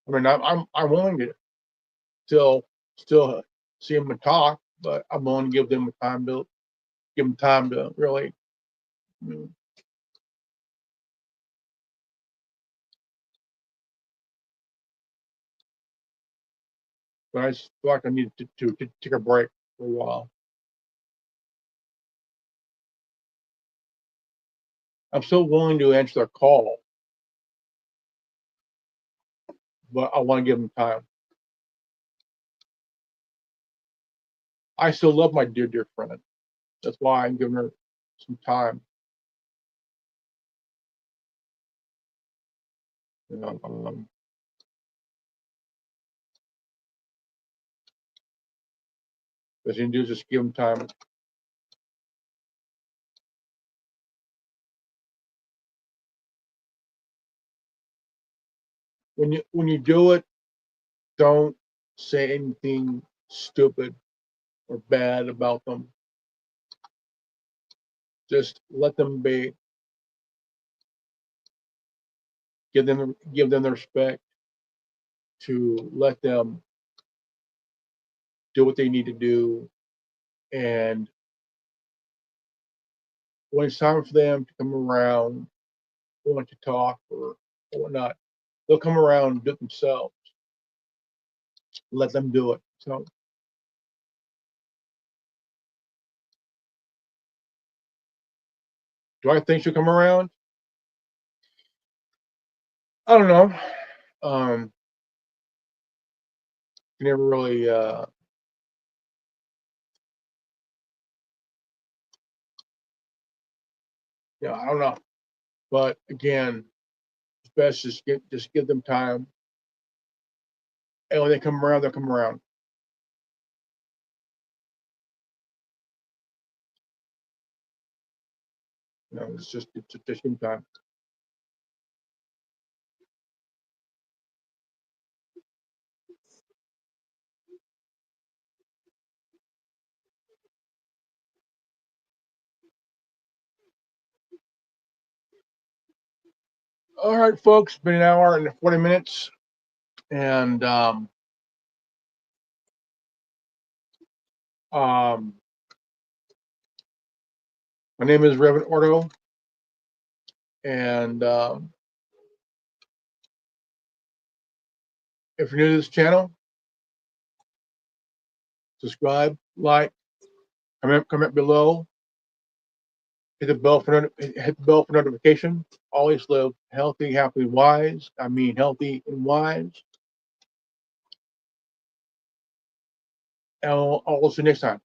I mean, I'm willing to still see them and talk, but I'm willing to give them time to really. But I just feel like I need to take a break for a while. I'm still willing to answer their call, but I want to give them time. I still love my dear friend. That's why I'm giving her some time. You know, best thing to do is just give them time. When you do it, don't say anything stupid or bad about them. Just let them be. Give them the respect to let them do what they need to do. And when it's time for them to come around, want to talk or whatnot, they'll come around and do it themselves. Let them do it. So do I think she'll come around? I don't know. You never really yeah, I don't know. But again, it's best just give them time. And when they come around, they'll come around. You know, it's just give them time. All right, folks, it's been an hour and 40 minutes. And my name is Reverend Ordo. And if you're new to this channel, subscribe, like, comment below, hit the bell for notification. Always live healthy, happy, wise. I mean healthy and wise. And I'll see you next time.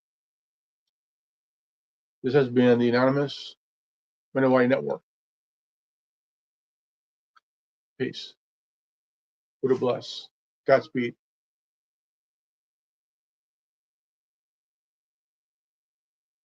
This has been the Anonymous Mando'Ade Network. Peace. Buddha bless. Godspeed.